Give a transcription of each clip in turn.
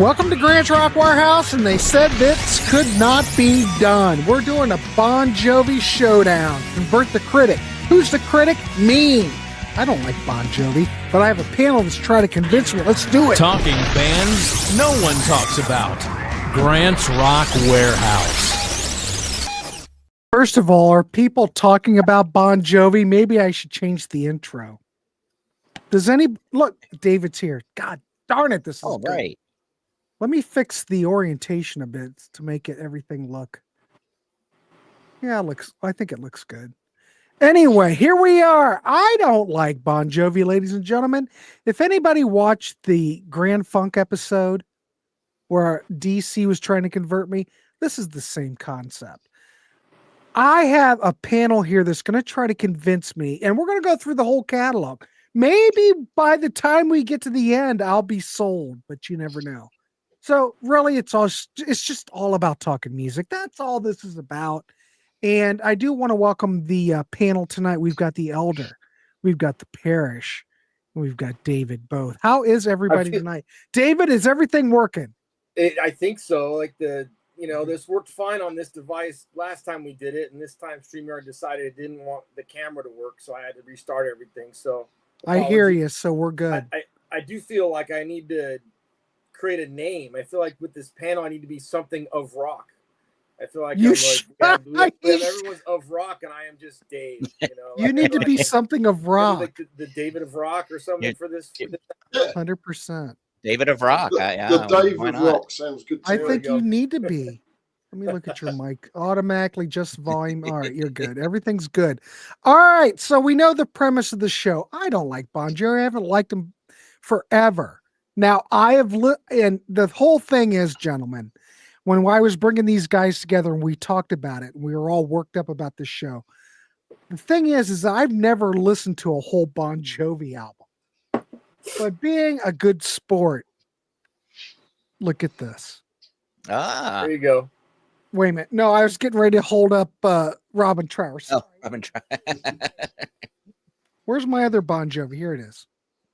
Welcome to Grant's Rock Warehouse, and they said this could not be done. We're doing a Bon Jovi showdown. Convert the critic. Who's the critic? Me. I don't like Bon Jovi, but I have a panel that's trying to convince me. Let's do it. Talking bands no one talks about. Grant's Rock Warehouse. First of all, are people talking about Bon Jovi? Maybe I should change the intro. Does any... Look, David's here. God darn it, this is good. Right. Let me fix the orientation a bit to make it everything look... Yeah, I think it looks good. Anyway, here we are. I don't like Bon Jovi, ladies and gentlemen. If anybody watched the Grand Funk episode where DC was trying to convert me, this is the same concept. I have a panel here that's going to try to convince me, and we're going to go through the whole catalog. Maybe by the time we get to the end, I'll be sold, but you never know. So really, it's just all about talking music. That's all this is about. And I do want to welcome the panel tonight. We've got the Elder, we've got the Parish, and we've got David both. How is everybody tonight? David, is everything working? I think so. Like this worked fine on this device last time we did it, and this time StreamYard decided it didn't want the camera to work, so I had to restart everything. So I hear you. So we're good. I do feel like I need to create a name. I feel like with this panel, I need to be something of rock. I feel like everyone's of rock, and I am just Dave. You need to be something of rock. Like the David of Rock or something for this. 100%. David of Rock. The Dave of Rock sounds good. I think you need to be. Let me look at your mic. Automatically just volume. All right, you're good. Everything's good. All right, so we know the premise of the show. I don't like Bon Jovi. I haven't liked him forever. Now, I have and the whole thing is, gentlemen, when I was bringing these guys together and we talked about it, and we were all worked up about this show. The thing is I've never listened to a whole Bon Jovi album. But being a good sport, look at this. Ah. There you go. Wait a minute. No, I was getting ready to hold up Robin Trower. Oh, Robin Trower. Where's my other Bon Jovi? Here it is.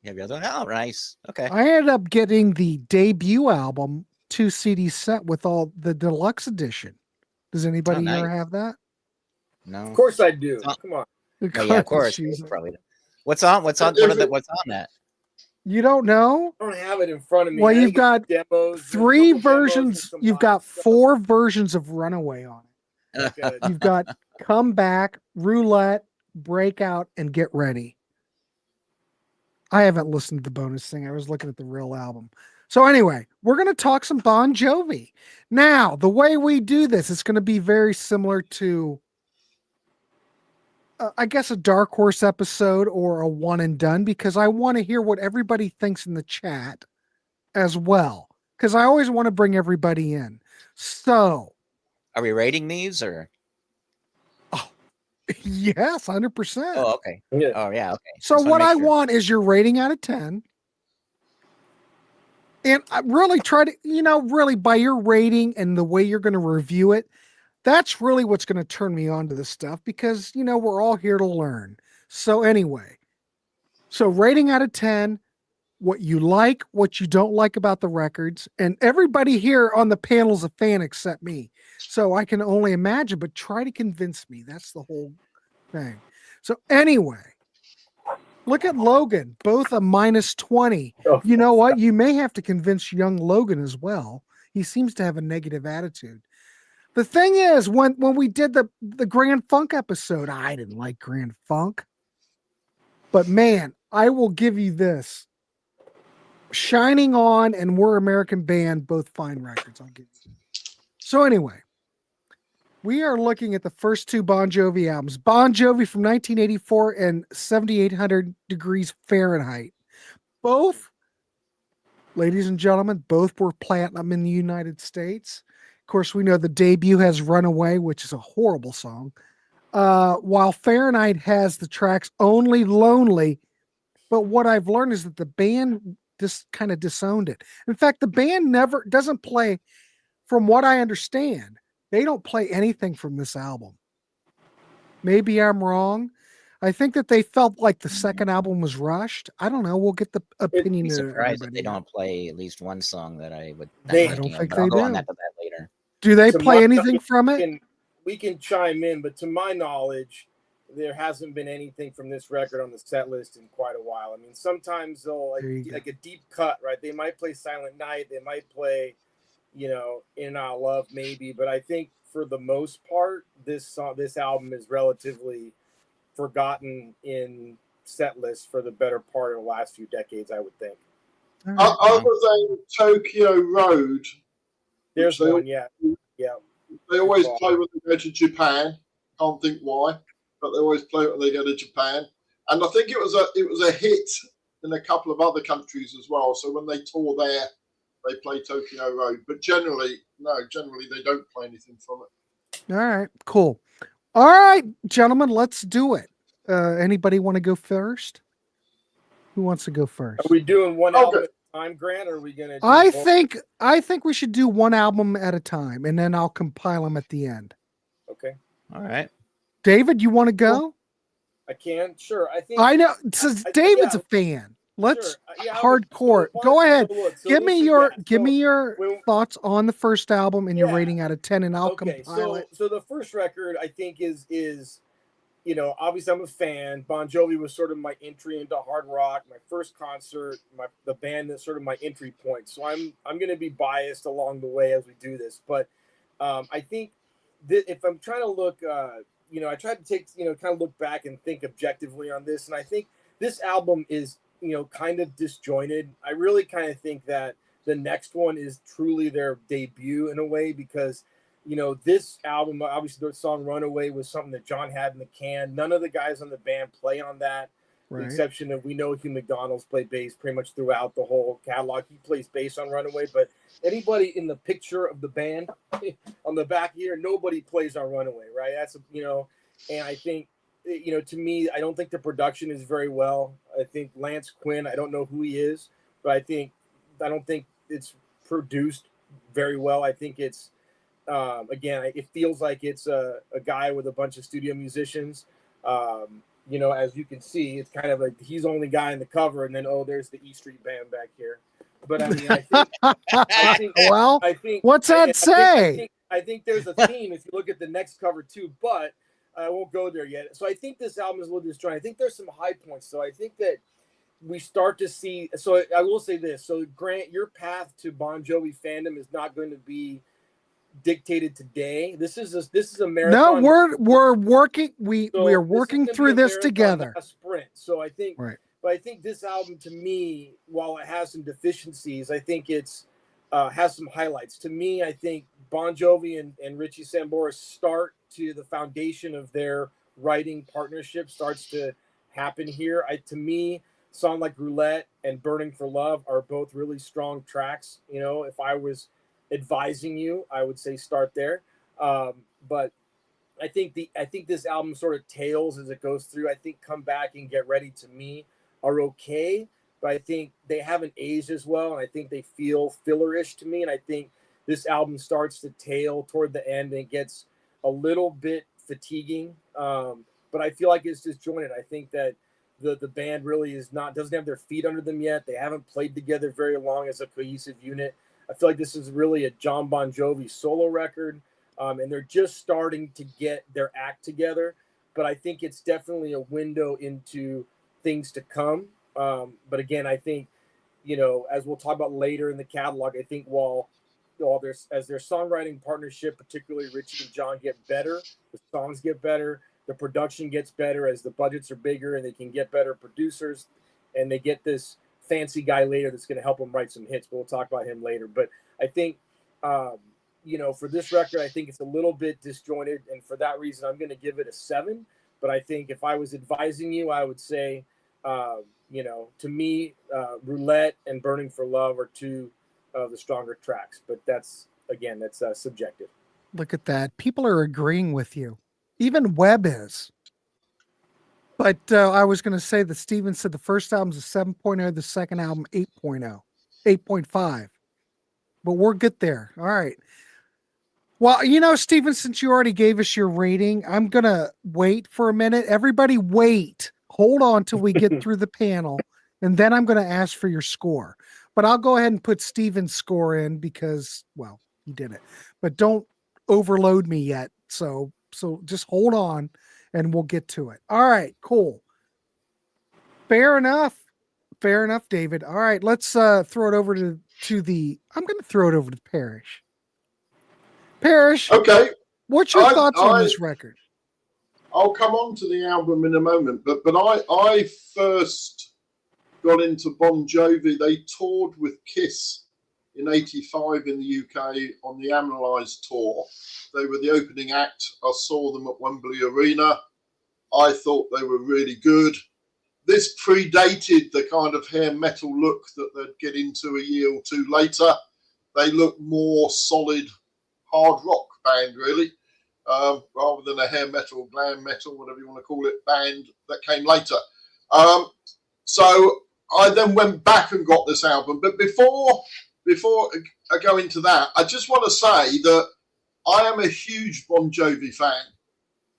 Yeah, the other one. Oh, nice. Okay. I ended up getting the debut album, 2 CD set with all the deluxe edition. Does anybody here have that? No. Of course I do. Come on. Oh, yeah, of course. Probably. What's on that? You don't know? I don't have it in front of me. Well, you've got demos, 3 versions. You've got 4 versions of Runaway on it. Okay. You've got Comeback, Roulette, Breakout, and Get Ready. I haven't listened to the bonus thing. I was looking at the real album. So anyway, we're going to talk some Bon Jovi. Now, the way we do this, it's going to be very similar to, I guess, a Dark Horse episode or a one and done, because I want to hear what everybody thinks in the chat as well, because I always want to bring everybody in. So, are we rating these or? Oh, yes, 100%. Oh, okay. Yeah. Oh, yeah. Okay. So what I want is your rating out of 10. And I really try to, really by your rating and the way you're going to review it, that's really what's going to turn me on to this stuff, because, we're all here to learn. So anyway, rating out of 10, what you like, what you don't like about the records, and everybody here on the panel is a fan except me. So I can only imagine, but try to convince me. That's the whole thing. So anyway, look at Logan, both a -20. Oh, you know what? You may have to convince young Logan as well. He seems to have a negative attitude. The thing is, when we did the Grand Funk episode, I didn't like Grand Funk. But man, I will give you this. Shining On and We're American Band, both fine records. I'll give you. So anyway, we are looking at the first 2 Bon Jovi albums. Bon Jovi from 1984 and 7800 degrees Fahrenheit. Both, ladies and gentlemen, both were platinum in the United States. Of course, we know the debut has Runaway, which is a horrible song. While Fahrenheit has the tracks Only Lonely. But what I've learned is that the band just kind of disowned it. In fact, the band doesn't play, from what I understand, they don't play anything from this album. Maybe I'm wrong, I think that they felt like the second album was rushed. I don't know. We'll get the opinion I'd be of surprised if everybody. they don't play at least one song that I would. They- I don't think but I'll they go on do. that to that later. Do they To play my anything knowledge, from it? we can chime in, but to my knowledge, there hasn't been anything from this record on the set list in quite a while. I mean, sometimes they'll like a deep cut, right? They might play Silent Night, they might play, In and Out Love, maybe, but I think for the most part, this album is relatively forgotten in set lists for the better part of the last few decades, I would think. Other than Tokyo Road, There's one, yeah. They always play when they go to Japan. Can't think why, but they always play it when they go to Japan. And I think it was a hit in a couple of other countries as well. So when they tour there, they play Tokyo Road. But generally they don't play anything from it. All right, cool. All right, gentlemen, let's do it. Anybody want to go first? Who wants to go first? Are we doing one album at a time, Grant, or are we gonna? I think we should do one album at a time, and then I'll compile them at the end. Okay. All right. David, you want to go? I can. Sure. I know. Since David's a fan, let's hardcore. Go ahead. Give me your thoughts on the first album and your rating out of 10, and I'll compile it. So the first record, I think, is obviously I'm a fan. Bon Jovi was sort of my entry into hard rock, my first concert, the band that's sort of my entry point. So I'm going to be biased along the way as we do this, but I think that if I'm trying to look, I tried to take, kind of look back and think objectively on this, and I think this album is, kind of disjointed. I really kind of think that the next one is truly their debut in a way, because this album, obviously the song Runaway was something that John had in the can. None of the guys on the band play on that, with the exception of, we know Hugh McDonald's played bass pretty much throughout the whole catalog. He plays bass on Runaway, but anybody in the picture of the band on the back here, nobody plays on Runaway, right? That's, and I think, to me, I don't think the production is very well. I think Lance Quinn, I don't know who he is, but I don't think it's produced very well. I think it's, again, it feels like it's a guy with a bunch of studio musicians. As you can see, it's kind of like he's the only guy in the cover, and then there's the E Street Band back here. But I mean, I think what's that say? I think there's a theme if you look at the next cover too, but I won't go there yet. So I think this album is a little disjointed. I think there's some high points. So I think that we start to see. So I will say this. So Grant, your path to Bon Jovi fandom is not going to be dictated today. This is a marathon. No, we're working. We're working through this together. A sprint. So I think, but I think this album, to me, while it has some deficiencies, I think it's has some highlights. To me, I think Bon Jovi and Richie Sambora start to the foundation of their writing partnership starts to happen here. To me, song like Roulette and Burning for Love are both really strong tracks. If I was advising you, I would say start there. But I think this album sort of tails as it goes through. I think Come Back and Get Ready, to me, are okay, but I think they haven't aged as well, and I think they feel fillerish to me. And I think this album starts to tail toward the end and it gets a little bit fatiguing. But I feel like it's disjointed. I think that the band really doesn't have their feet under them yet. They haven't played together very long as a cohesive unit. I feel like this is really a John Bon Jovi solo record, and they're just starting to get their act together. But I think it's definitely a window into things to come. But again, I think, as we'll talk about later in the catalog, I think while as their songwriting partnership, particularly Richie and John, get better, the songs get better, the production gets better as the budgets are bigger and they can get better producers, and they get this fancy guy later that's going to help them write some hits, but we'll talk about him later. But I think, for this record, I think it's a little bit disjointed, and for that reason, I'm going to give it a 7. But I think if I was advising you, I would say, to me, Roulette and Burning for Love are two of the stronger tracks. But that's subjective. Look at that. People are agreeing with you. Even Webb is. But I was going to say that Steven said the first album's a 7.0, the second album 8.0, 8.5. But we're good there. All right. Well, you know, Steven, since you already gave us your rating, I'm going to wait for a minute. Everybody wait. Hold on till we get through the panel, and then I'm going to ask for your score. But I'll go ahead and put Steven's score in because, well, he did it. But don't overload me yet. So just hold on, and we'll get to it. All right, cool. Fair enough. Fair enough, David. All right, let's throw it over to the. I'm going to throw it over to Parrish. Parrish. Okay. What's your thoughts on this record? I'll come on to the album in a moment, but I first got into Bon Jovi. They toured with Kiss in '85 in the UK on the Analyze tour. They were the opening act. I saw them at Wembley Arena. I thought they were really good. This predated the kind of hair metal look that they'd get into a year or two later. They look more solid hard rock band, really, rather than a hair metal, glam metal, whatever you want to call it, band that came later. So I then went back and got this album. But before I go into that, I just want to say that I am a huge Bon Jovi fan.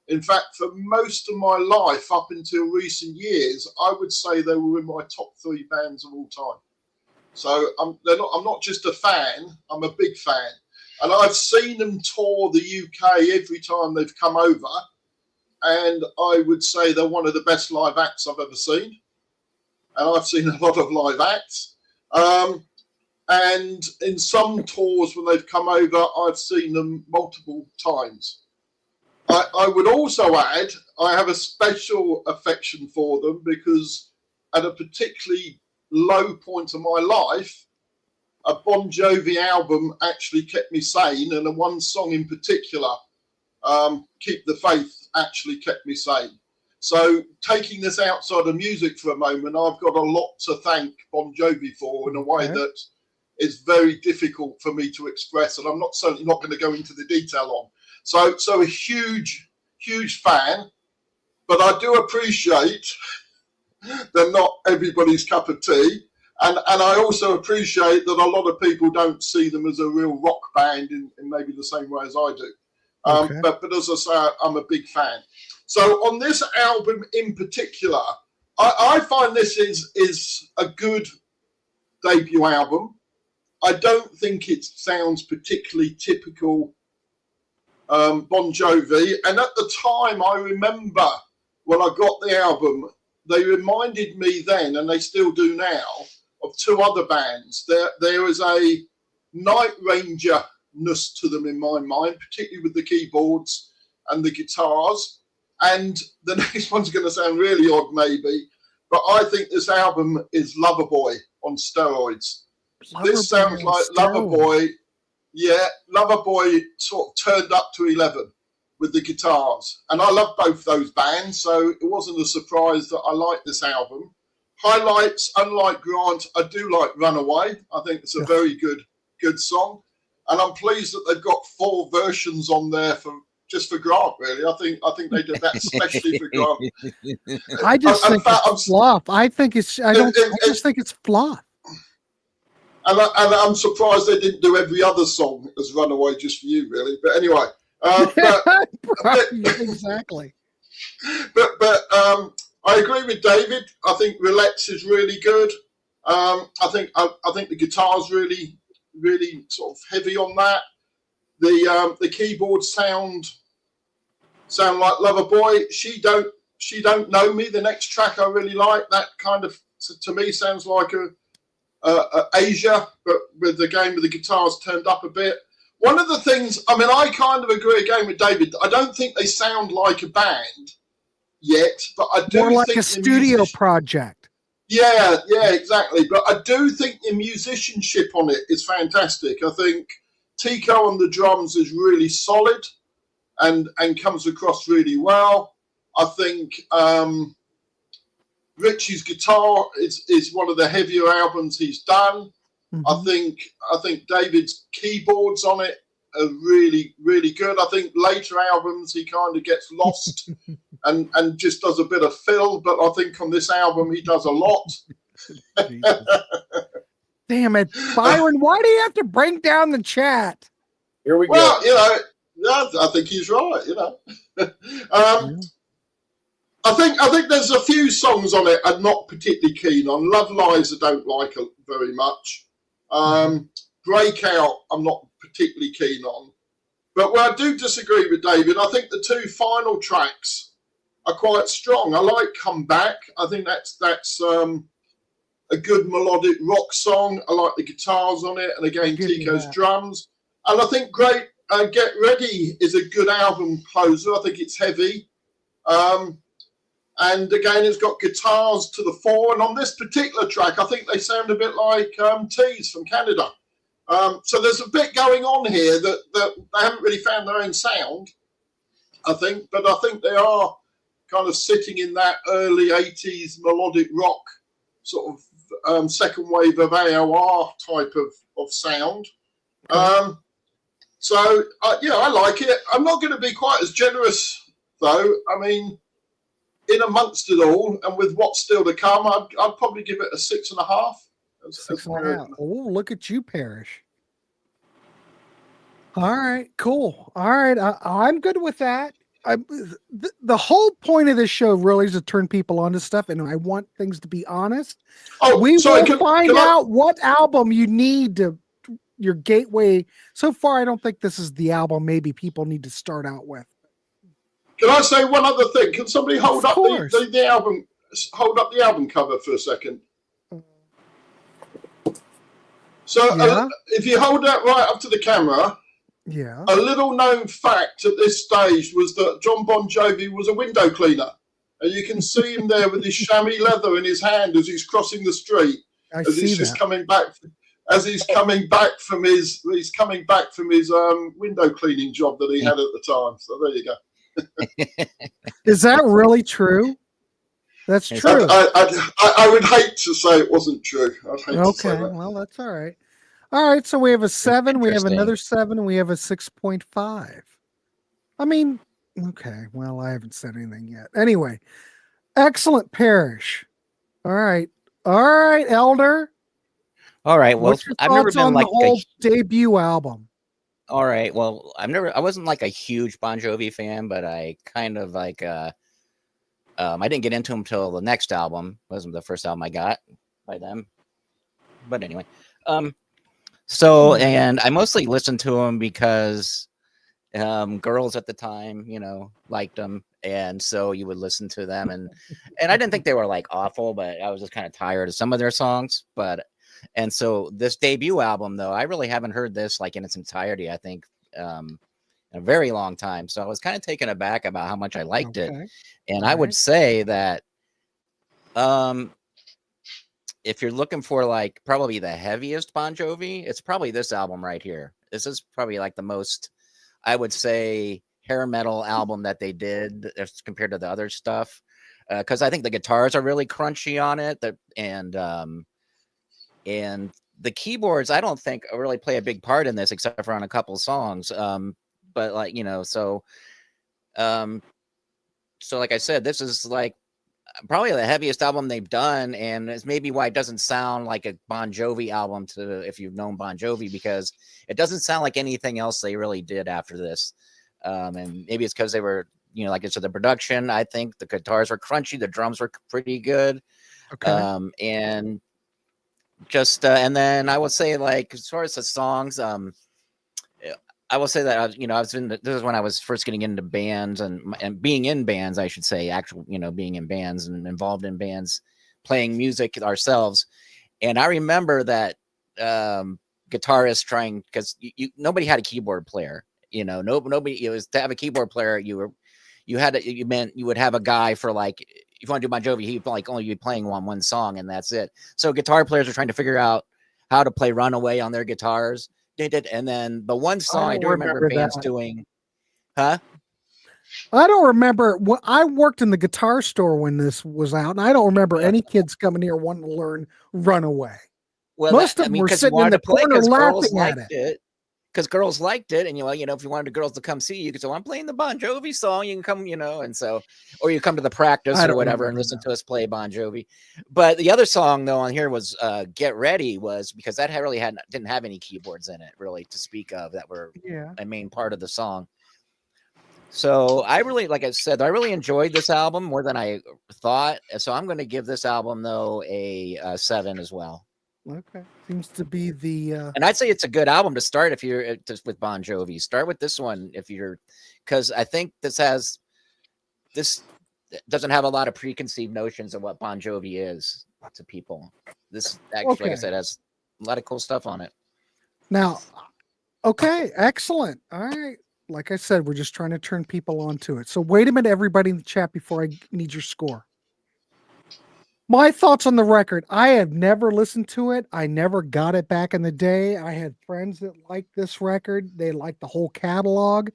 In fact, for most of my life, up until recent years, I would say they were in my top 3 bands of all time. So I'm not just a fan, I'm a big fan. And I've seen them tour the UK every time they've come over. And I would say they're one of the best live acts I've ever seen. And I've seen a lot of live acts. And in some tours when they've come over, I've seen them multiple times. I would also add, I have a special affection for them because at a particularly low point of my life, a Bon Jovi album actually kept me sane, and one song in particular, Keep the Faith, actually kept me sane. So taking this outside of music for a moment, I've got a lot to thank Bon Jovi for in a way that is very difficult for me to express, and I'm certainly not going to go into the detail on. So a huge fan, but I do appreciate they're not everybody's cup of tea. And I also appreciate that a lot of people don't see them as a real rock band in maybe the same way as I do. But as I say, I'm a big fan. So on this album in particular, I find this is a good debut album. I don't think it sounds particularly typical Bon Jovi. And at the time, I remember when I got the album, they reminded me then, and they still do now, of 2 other bands. There is a Night Ranger-ness to them in my mind, particularly with the keyboards and the guitars. And the next one's going to sound really odd, maybe, but I think this album is Loverboy on steroids. This sounds like Loverboy. Yeah, Loverboy sort of turned up to 11 with the guitars. And I love both those bands, so it wasn't a surprise that I liked this album. Highlights, unlike Grant, I do like Runaway. I think it's a very good song. And I'm pleased that they've got 4 versions on there just for Grant, really. I think they did that especially for Grant. I just think it's flop. I just think it's flop. And I'm surprised they didn't do every other song as Runaway just for you, really. But anyway. Exactly. But I agree with David. I think Relax is really good. I think the guitar's really sort of heavy on that. The keyboards sound like Loverboy. She don't know me. The next track I really like. That kind of, to me, sounds like a Asia, but with the game with the guitars turned up a bit. One of the things, I mean, I kind of agree again with David. I don't think they sound like a band yet, but I do more like think a studio project. Yeah, exactly. But I do think the musicianship on it is fantastic. I think Tico on the drums is really solid and comes across really well. I think Richie's guitar is one of the heavier albums he's done. Mm-hmm. I think David's keyboards on it are really, really good. I think later albums he kind of gets lost and just does a bit of fill, but I think on this album he does a lot. Damn it, Byron! Why do you have to break down the chat? Here we well, go. you know, yeah, I think he's right. You know, I think there's a few songs on it I'm not particularly keen on. Love Lies I don't like very much. Breakout I'm not particularly keen on. But where I do disagree with David, I think the two final tracks are quite strong. I like Come Back. I think that's a good melodic rock song. I like the guitars on it, and again Tico's drums. And I think Get Ready is a good album closer. I think it's heavy. And again, it's got guitars to the fore. And on this particular track, I think they sound a bit like Tees from Canada. So there's a bit going on here that they haven't really found their own sound, I think. But I think they are kind of sitting in that early 80s melodic rock sort of second wave of AOR type of sound. So, yeah, I like it. I'm not going to be quite as generous, though. I mean, in amongst it all, and with what's still to come, I'd probably give it a 6.5. 6.5. Oh, look at you, Parrish. All right, cool. All right, I'm good with that. The whole point of this show really is to turn people onto stuff, and I want things to be honest. Oh, we sorry, will find out what album you need to your gateway. So far, I don't think this is the album maybe people need to start out with. Can I say one other thing? Can somebody hold up the album? Hold up the album cover for a second. So if you hold that right up to the camera, a little known fact at this stage was that John Bon Jovi was a window cleaner, and you can see him there with his chamois leather in his hand as he's crossing the street. As he's coming back from his window cleaning job that he had at the time. So there you go. Is that really true? That's true. I would hate to say it wasn't true. Okay, well, that's all right. All right, so we have a 7, we have another 7, and we have a 6.5. I mean, okay, well, I haven't said anything yet. Anyway, excellent, Parrish. All right, Elder. All right, well, I've never been like the whole debut album. All right, well, I wasn't like a huge Bon Jovi fan, but I kind of like, I didn't get into him until the next album. It wasn't the first album I got by them. But anyway, so, and I mostly listened to him because girls at the time, liked them. And so you would listen to them. And I didn't think they were like awful, but I was just kind of tired of some of their songs. And so this debut album, though, I really haven't heard this like in its entirety, I think, in a very long time. So I was kind of taken aback about how much I liked it. And I would say that if you're looking for like probably the heaviest Bon Jovi, it's probably this album right here. This is probably like the most, I would say, hair metal album that they did as compared to the other stuff. Because I think the guitars are really crunchy on it. And the keyboards, I don't think really play a big part in this, except for on a couple songs. But like, so like I said, this is like probably the heaviest album they've done, and it's maybe why it doesn't sound like a Bon Jovi album if you've known Bon Jovi, because it doesn't sound like anything else they really did after this. And maybe it's because they were, like I said, the production, I think the guitars were crunchy, the drums were pretty good. And just and then I would say, like, as far as the songs, I will say that this is when I was first getting into bands and being in bands, I should say, being in bands and involved in bands, playing music ourselves. And I remember that guitarist trying, because nobody had a keyboard player, nobody. It was to have a keyboard player. You would have a guy for, like, if you want to do Bon Jovi, he'd like only be playing one song, and that's it. So guitar players are trying to figure out how to play Runaway on their guitars. And then the one song I do remember bands doing, I don't remember. I worked in the guitar store when this was out, and I don't remember any kids coming here wanting to learn Runaway. Well, most of them were sitting in the corner laughing at it. because girls liked it, and if you wanted the girls to come see you, you could say, well, I'm playing the Bon Jovi song, you can come, and so, or you come to the practice or whatever and listen to us play Bon Jovi. But the other song though on here was Get Ready, was because that didn't have any keyboards in it really to speak of that were a main part of the song. So I really, like I said, I really enjoyed this album more than I thought. So I'm going to give this album though a 7 as well. Okay, seems to be the and I'd say it's a good album to start if you're just with Bon Jovi. Start with this one because I think this doesn't have a lot of preconceived notions of what Bon Jovi is to people. This actually, like I said, has a lot of cool stuff on it. Now, okay, excellent. All right, like I said, we're just trying to turn people onto it. So wait a minute, everybody in the chat, before I need your score. My thoughts on the record. I have never listened to it. I never got it back in the day. I had friends that liked this record. They liked the whole catalog.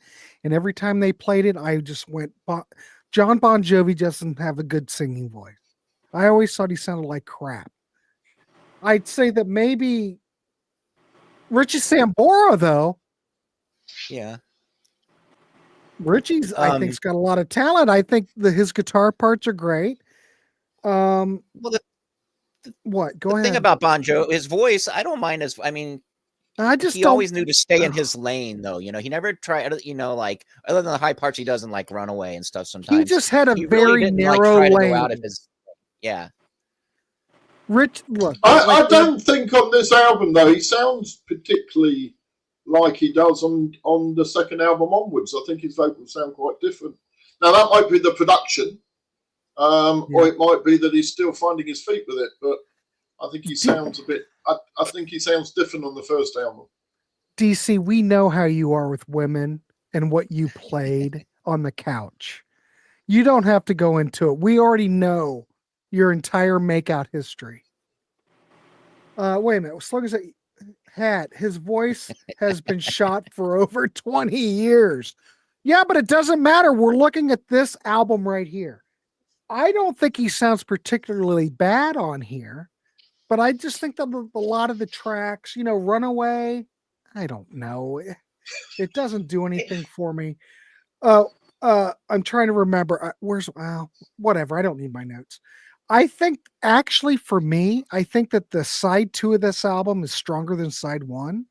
And every time they played it, I just went, John Bon Jovi doesn't have a good singing voice. I always thought he sounded like crap. I'd say that maybe Richie Sambora, though. Yeah. Richie's, I think, has got a lot of talent. I think his guitar parts are great. Well, what? Go the ahead. thing about Bon Jovi, his voice, I don't mind his. I mean, he always knew to stay in his lane, though. He never tried. Like other than the high parts, he doesn't like Runaway and stuff. Sometimes he just had a very really narrow try to lane. go out of his. Yeah. Rich, look. I don't think on this album though he sounds particularly like he does on the second album onwards. I think his vocals sound quite different. Now that might be the production. Or it might be that he's still finding his feet with it, but I think he sounds a bit. I think he sounds different on the first album. DC, we know how you are with women and what you played on the couch. You don't have to go into it. We already know your entire makeout history. Wait a minute. As long as his voice has been shot for over 20 years. Yeah, but it doesn't matter. We're looking at this album right here. I don't think he sounds particularly bad on here, but I just think that a lot of the tracks, Runaway, I don't know. It doesn't do anything for me. I'm trying to remember. Whatever. I don't need my notes. I think actually for me, I think that the side 2 of this album is stronger than side 1.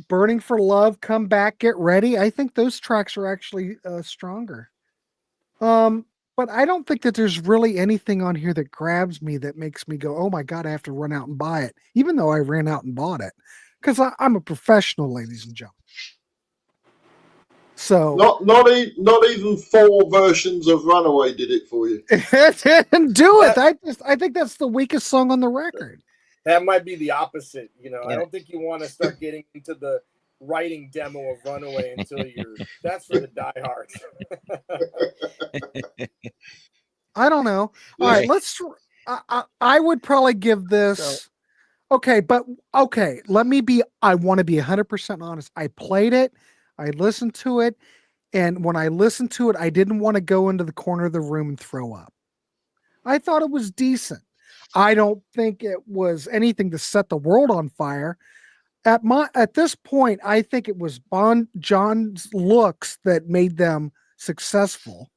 Burning for Love, Come Back, Get Ready. I think those tracks are actually stronger. But I don't think that there's really anything on here that grabs me that makes me go, oh my God, I have to run out and buy it, even though I ran out and bought it. Because I'm a professional, ladies and gentlemen. So not even 4 versions of Runaway did it for you. It didn't do it. I think that's the weakest song on the record. That might be the opposite. I don't think you want to start getting into the writing demo of Runaway until that's for the diehards. I don't know. All right, I would probably give this. I want to be 100% honest. I played it, I listened to it, and when I listened to it, I didn't want to go into the corner of the room and throw up. I thought it was decent. I don't think it was anything to set the world on fire. At this point, I think it was John's looks that made them successful.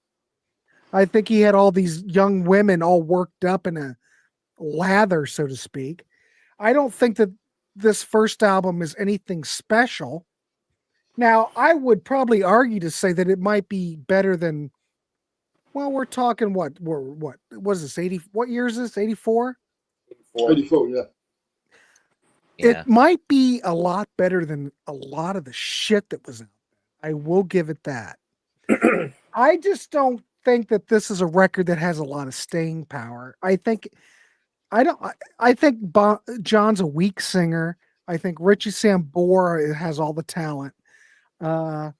I think he had all these young women all worked up in a lather, so to speak. I don't think that this first album is anything special. Now, I would probably argue to say that it might be better than, well, we're talking what was this, 80? What year is this, 84? 84, yeah. It might be a lot better than a lot of the shit that was out there. I will give it that. I just don't think that this is a record that has a lot of staying power. I think John's a weak singer. I think Richie Sambora has all the talent. And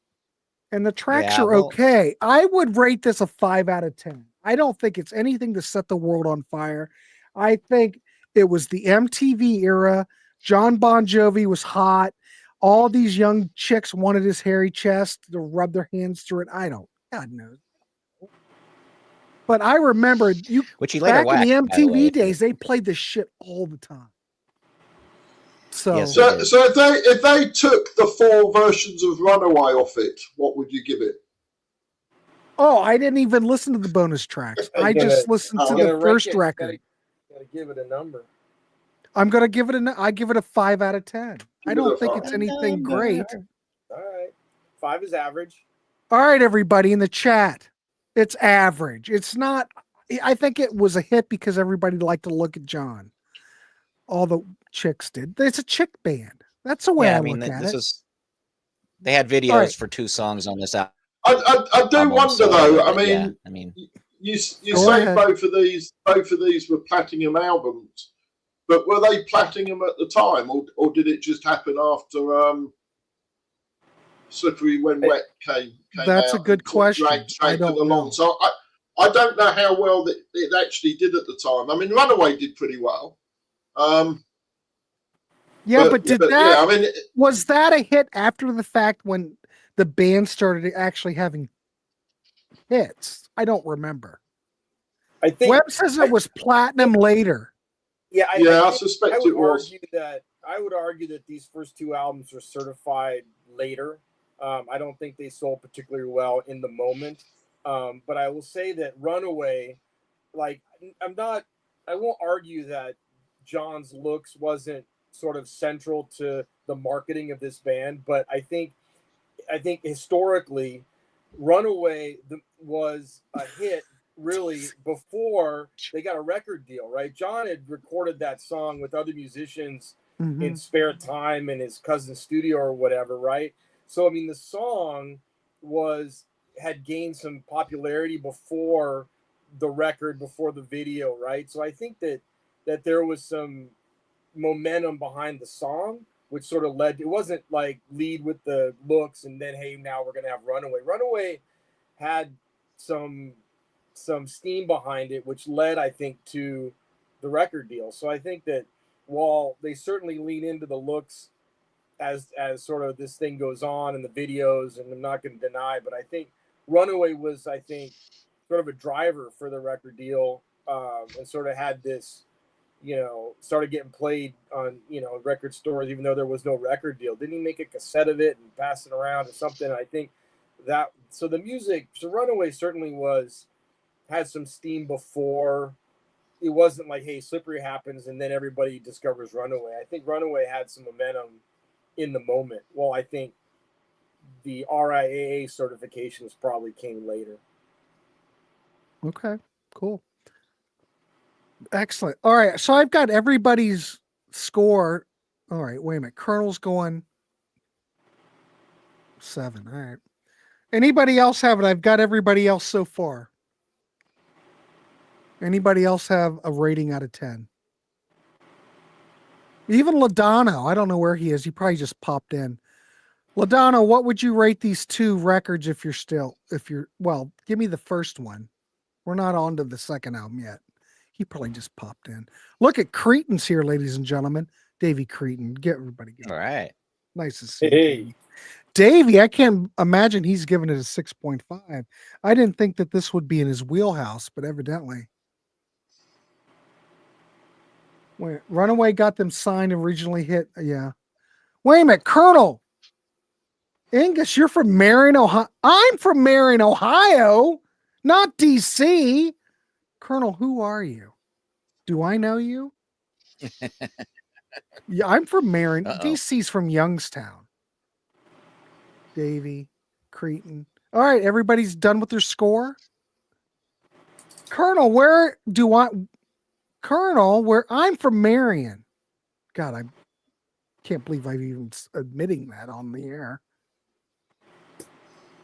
the tracks are okay. I would rate this a 5 out of 10. I don't think it's anything to set the world on fire. I think it was the MTV era. John Bon Jovi was hot. All these young chicks wanted his hairy chest to rub their hands through it. God knows. But I remember which he later back in the whacked, MTV days, they played this shit all the time. So, Yes, So if they took the 4 versions of Runaway off it, what would you give it? oh, I didn't even listen to the bonus tracks. I just listened to the first record. Gotta give it a number. I'm gonna give it I give it a 5 out of 10. I don't think it's anything great. All right, 5 is average. All right, everybody in the chat, it's average. It's not. I think it was a hit because everybody liked to look at John. All the chicks did. It's a chick band. That's the way I look at it. They had videos for 2 songs on this album. I do wonder though. I mean, you say ahead. both of these were platinum albums, but were they platinum at the time, or did it just happen after Slippery When Wet came That's out a good question. I don't know. So I don't know how well it actually did at the time. I mean, Runaway did pretty well. Was that a hit after the fact when the band started actually having hits? I don't remember. I think Webb says it was platinum later. Yeah, I suspect it was. I would argue that these first 2 albums were certified later. I don't think they sold particularly well in the moment. But I will say that Runaway, like, I won't argue that John's looks wasn't sort of central to the marketing of this band, but I think historically, Runaway was a hit really before they got a record deal, right? John had recorded that song with other musicians in spare time in his cousin's studio or whatever, right? So I mean, the song had gained some popularity before the record, before the video, right? So I think that there was some momentum behind the song, which sort of led. It wasn't like lead with the looks and then, hey, now we're gonna have Runaway. Runaway had some steam behind it, which led, I think, to the record deal. So I think that while they certainly lean into the looks as sort of this thing goes on in the videos, and I'm not going to deny, but I think Runaway was, sort of a driver for the record deal, and sort of had this, started getting played on, record stores, even though there was no record deal. Didn't he make a cassette of it and pass it around or something? I think that, so Runaway certainly had some steam before. It wasn't like, hey, Slippery happens and then everybody discovers Runaway. I think Runaway had some momentum in the moment. Well, I think the RIAA certifications probably came later. Okay, cool. Excellent. All right, so I've got everybody's score. All right, wait a minute. Colonel's going 7. All right. Anybody else have it? I've got everybody else so far. Anybody else have a rating out of 10? Even Ladano, I don't know where he is. He probably just popped in. Ladano, what would you rate these 2 records if you're, well, give me the first one. We're not on to the second album yet. He probably just popped in. Look at Cretan's here, ladies and gentlemen. Davey Cretan. Get everybody. All right. Nice to see you. Davey, I can't imagine he's given it a 6.5. I didn't think that this would be in his wheelhouse, but evidently. Wait, Runaway got them signed and regionally hit. Yeah. Wait a minute, Colonel. Angus, you're from Marion, Ohio. I'm from Marion, Ohio, not DC. Colonel, who are you? Do I know you? Yeah, I'm from Marion. DC's from Youngstown. Davey, Cretan. All right, everybody's done with their score. Colonel, where I'm from Marion. God, I can't believe I'm even admitting that on the air.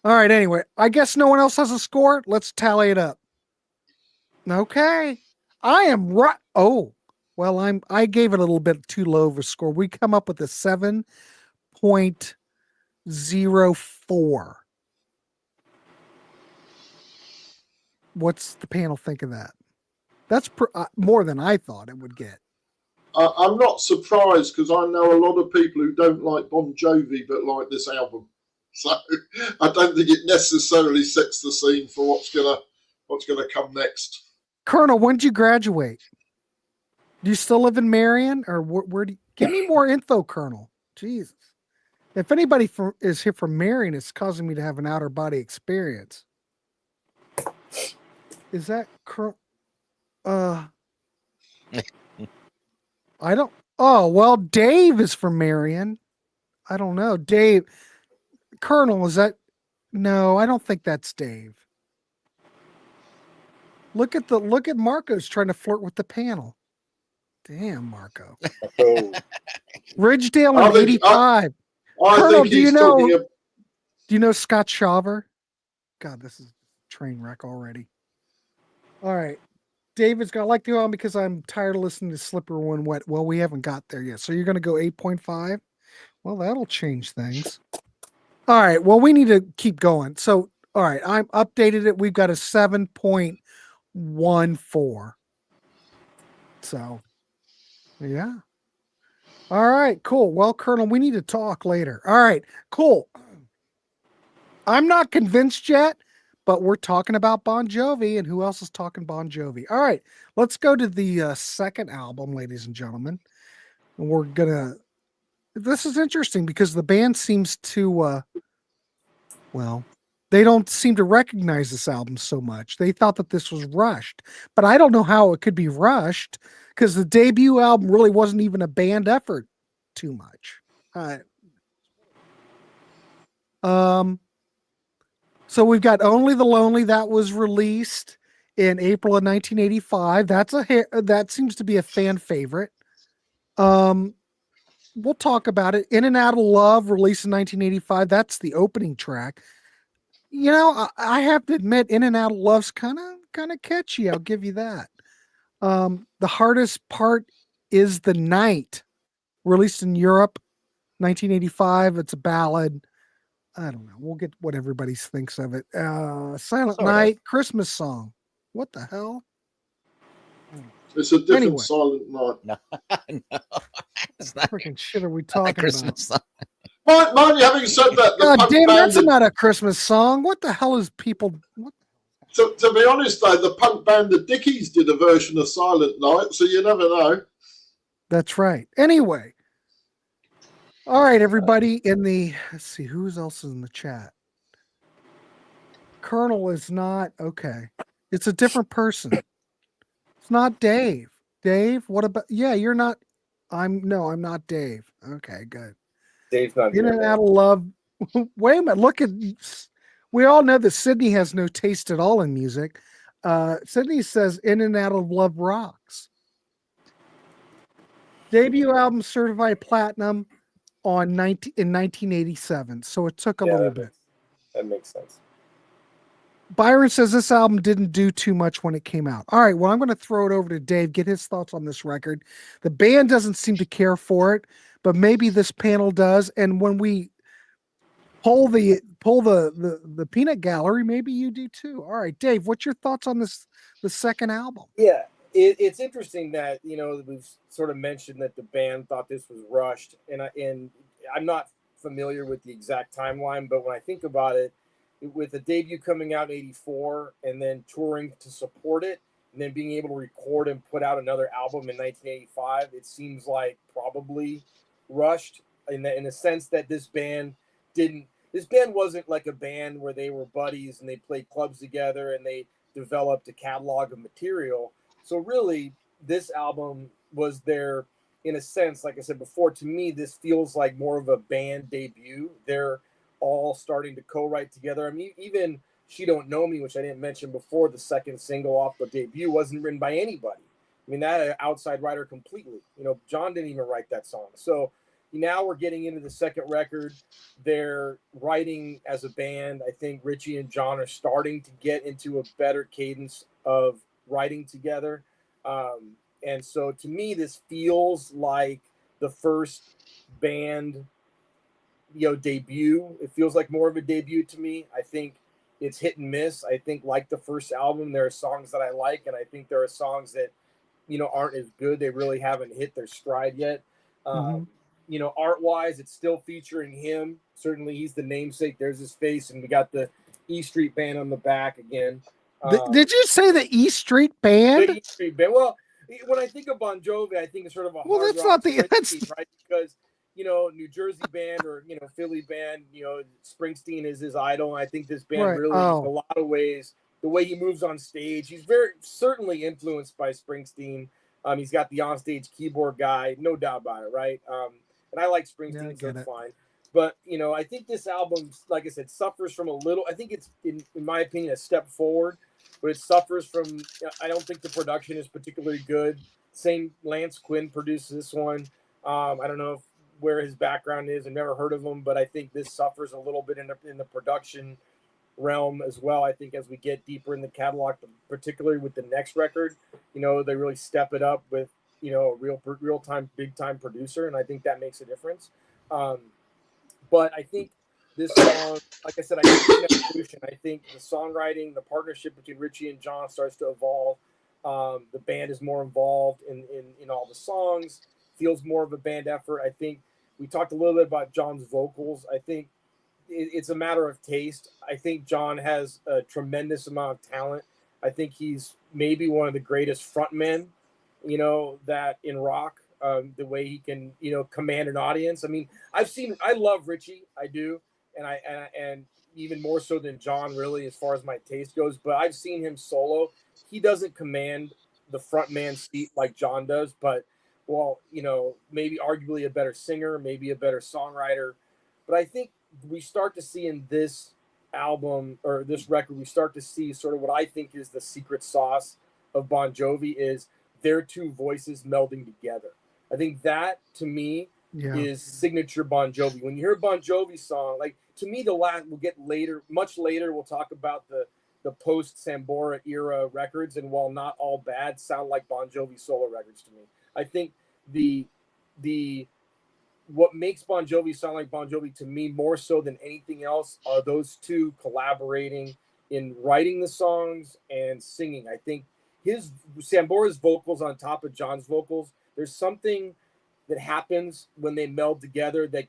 All right, anyway, I guess no one else has a score. Let's tally it up. Okay. I am right. Oh, well, I gave it a little bit too low of a score. We come up with a 7.04. What's the panel think of that? That's more than I thought it would get. I'm not surprised because I know a lot of people who don't like Bon Jovi but like this album. So I don't think it necessarily sets the scene for what's gonna come next. Colonel, when did you graduate? Do you still live in Marion, or where do you Give me more info, Colonel. Jesus. If anybody is here from Marion, it's causing me to have an outer body experience. Is that I don't. Oh, well, Dave is from Marion. I don't know. Dave. Colonel, is that? No, I don't think that's Dave. Look at Marco's trying to flirt with the panel. Damn, Marco. Oh. Ridgedale in 85. Colonel, do you know Scott Shaver? God, this is a train wreck already. All right. David's got like to go on because I'm tired of listening to Slipper When Wet. Well, we haven't got there yet. So you're going to go 8.5? Well, that'll change things. All right. Well, we need to keep going. So, all right. I'm updated it. We've got a 7.14. So, yeah. All right. Cool. Well, Colonel, we need to talk later. All right. Cool. I'm not convinced yet, but we're talking about Bon Jovi, and who else is talking Bon Jovi? All right. Let's go to the second album, ladies and gentlemen. And we're going to. This is interesting because the band seems to, they don't seem to recognize this album so much. They thought that this was rushed, but I don't know how it could be rushed because the debut album really wasn't even a band effort too much. So we've got Only the Lonely that was released in April of 1985. That seems to be a fan favorite. We'll talk about it. In and Out of Love, released in 1985. That's the opening track. You know, I have to admit, In and Out of Love's kind of catchy. I'll give you that. The Hardest Part Is the Night, released in Europe, 1985. It's a ballad. I don't know. We'll get what everybody thinks of it. Silent Night, Christmas Song. What the hell? It's a different Silent Night. No. What freaking shit are we talking Christmas about? Song. Mind you, having said that, God damn, that's not a Christmas song. What the hell is people? To be honest, though, the punk band The Dickies did a version of Silent Night, so you never know. That's right. Anyway. All right, everybody let's see, who else is in the chat? Colonel is not, okay. It's a different person. It's not Dave. Dave, what about, you're not, I'm not Dave. Okay, good. Dave's not In and Out of Love. Wait a minute, we all know that Sydney has no taste at all in music. Sydney says In and Out of Love rocks. Debut album certified platinum in 1987, so it took a little bit. That makes sense. Byron says this album didn't do too much when it came out. All right, well, I'm going to throw it over to Dave, get his thoughts on this record. The band doesn't seem to care for it, but maybe this panel does. And when we pull the peanut gallery, maybe you do too. All right, Dave, what's your thoughts on the second album? Yeah, it's interesting that we've sort of mentioned that the band thought this was rushed, and I'm not familiar with the exact timeline, but when I think about it, with the debut coming out in 84 and then touring to support it and then being able to record and put out another album in 1985, it seems like probably rushed in the sense that this band wasn't like a band where they were buddies and they played clubs together and they developed a catalog of material. So really this album was their, in a sense, like I said before, to me, this feels like more of a band debut. They're all starting to co-write together. I mean, even She Don't Know Me, which I didn't mention before, the second single off the debut, wasn't written by anybody. I mean, that an outside writer completely. John didn't even write that song. So now we're getting into the second record. They're writing as a band. I think Richie and John are starting to get into a better cadence of writing together. And so to me, this feels like the first band debut. It feels like more of a debut to me. I think it's hit and miss. I think like the first album, there are songs that I like, and I think there are songs that aren't as good. They really haven't hit their stride yet. Art wise, it's still featuring him. Certainly he's the namesake. There's his face, and we got the E Street Band on the back again. Did you say the E Street Band? The E Street Band. Well, when I think of Bon Jovi, I think it's sort of a Well, hard that's rock not the that's Springsteen, right? Because New Jersey band or Philly band, Springsteen is his idol, and I think this band right. really, in Oh, a lot of ways, the way he moves on stage, he's very certainly influenced by Springsteen. He's got the onstage keyboard guy, no doubt about it, right? And I like yeah, I Springsteen, so get it's it. fine. But I think this album, like I said, suffers from a little. I think it's, in my opinion, a step forward, but it suffers from. I don't think the production is particularly good. Same Lance Quinn produces this one. I don't know where his background is. I've never heard of him, but I think this suffers a little bit in the production realm as well. I think as we get deeper in the catalog, particularly with the next record, they really step it up with a real time big time producer, and I think that makes a difference. But I think this song, like I said, I think it's an evolution. I think the songwriting, the partnership between Richie and John starts to evolve. The band is more involved in all the songs, feels more of a band effort. I think we talked a little bit about John's vocals. I think it's a matter of taste. I think John has a tremendous amount of talent. I think he's maybe one of the greatest frontmen, that in rock. The way he can, command an audience. I mean, I love Richie, I do, and even more so than John, really, as far as my taste goes. But I've seen him solo. He doesn't command the frontman seat like John does, but maybe arguably a better singer, maybe a better songwriter. But I think we start to see in this album or this record, we start to see sort of what I think is the secret sauce of Bon Jovi is their two voices melding together. I think that to me is signature Bon Jovi. When you hear a Bon Jovi song, like to me, we'll get later, much later, we'll talk about the post Sambora era records, and while not all bad, sound like Bon Jovi solo records to me. I think the what makes Bon Jovi sound like Bon Jovi to me more so than anything else are those two collaborating in writing the songs and singing. I think Sambora's vocals on top of John's vocals, there's something that happens when they meld together that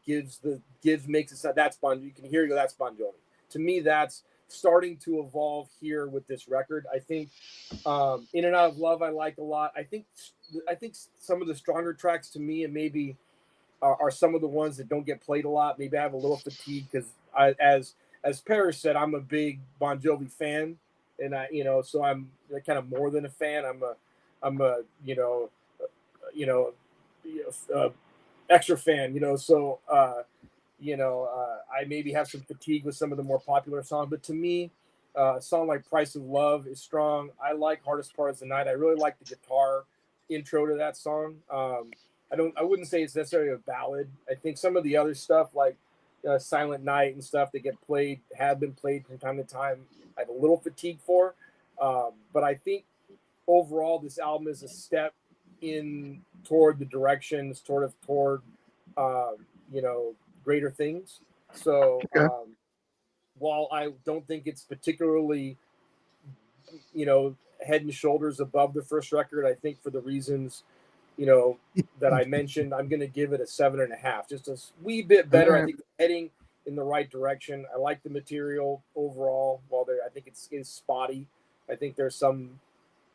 makes it sound that's Bon. You can hear that's Bon Jovi. To me, that's starting to evolve here with this record. I think In and Out of Love I like a lot. I think some of the stronger tracks to me, and maybe are some of the ones that don't get played a lot. Maybe I have a little fatigue because as Parrish said, I'm a big Bon Jovi fan, and so I'm kind of more than a fan. I'm a extra fan, so I maybe have some fatigue with some of the more popular songs, but to me, a song like Price of Love is strong. I like Hardest Part of the Night. I really like the guitar intro to that song. I wouldn't say it's necessarily a ballad. I think some of the other stuff like Silent Night and stuff that have been played from time to time, I have a little fatigue for. But I think overall this album is a step in toward the directions toward greater things. So while I don't think it's particularly head and shoulders above the first record, I think for the reasons that I mentioned, I'm going to give it a 7.5, just a wee bit better. I think heading in the right direction. I like the material overall. While I think it's spotty. I think there's some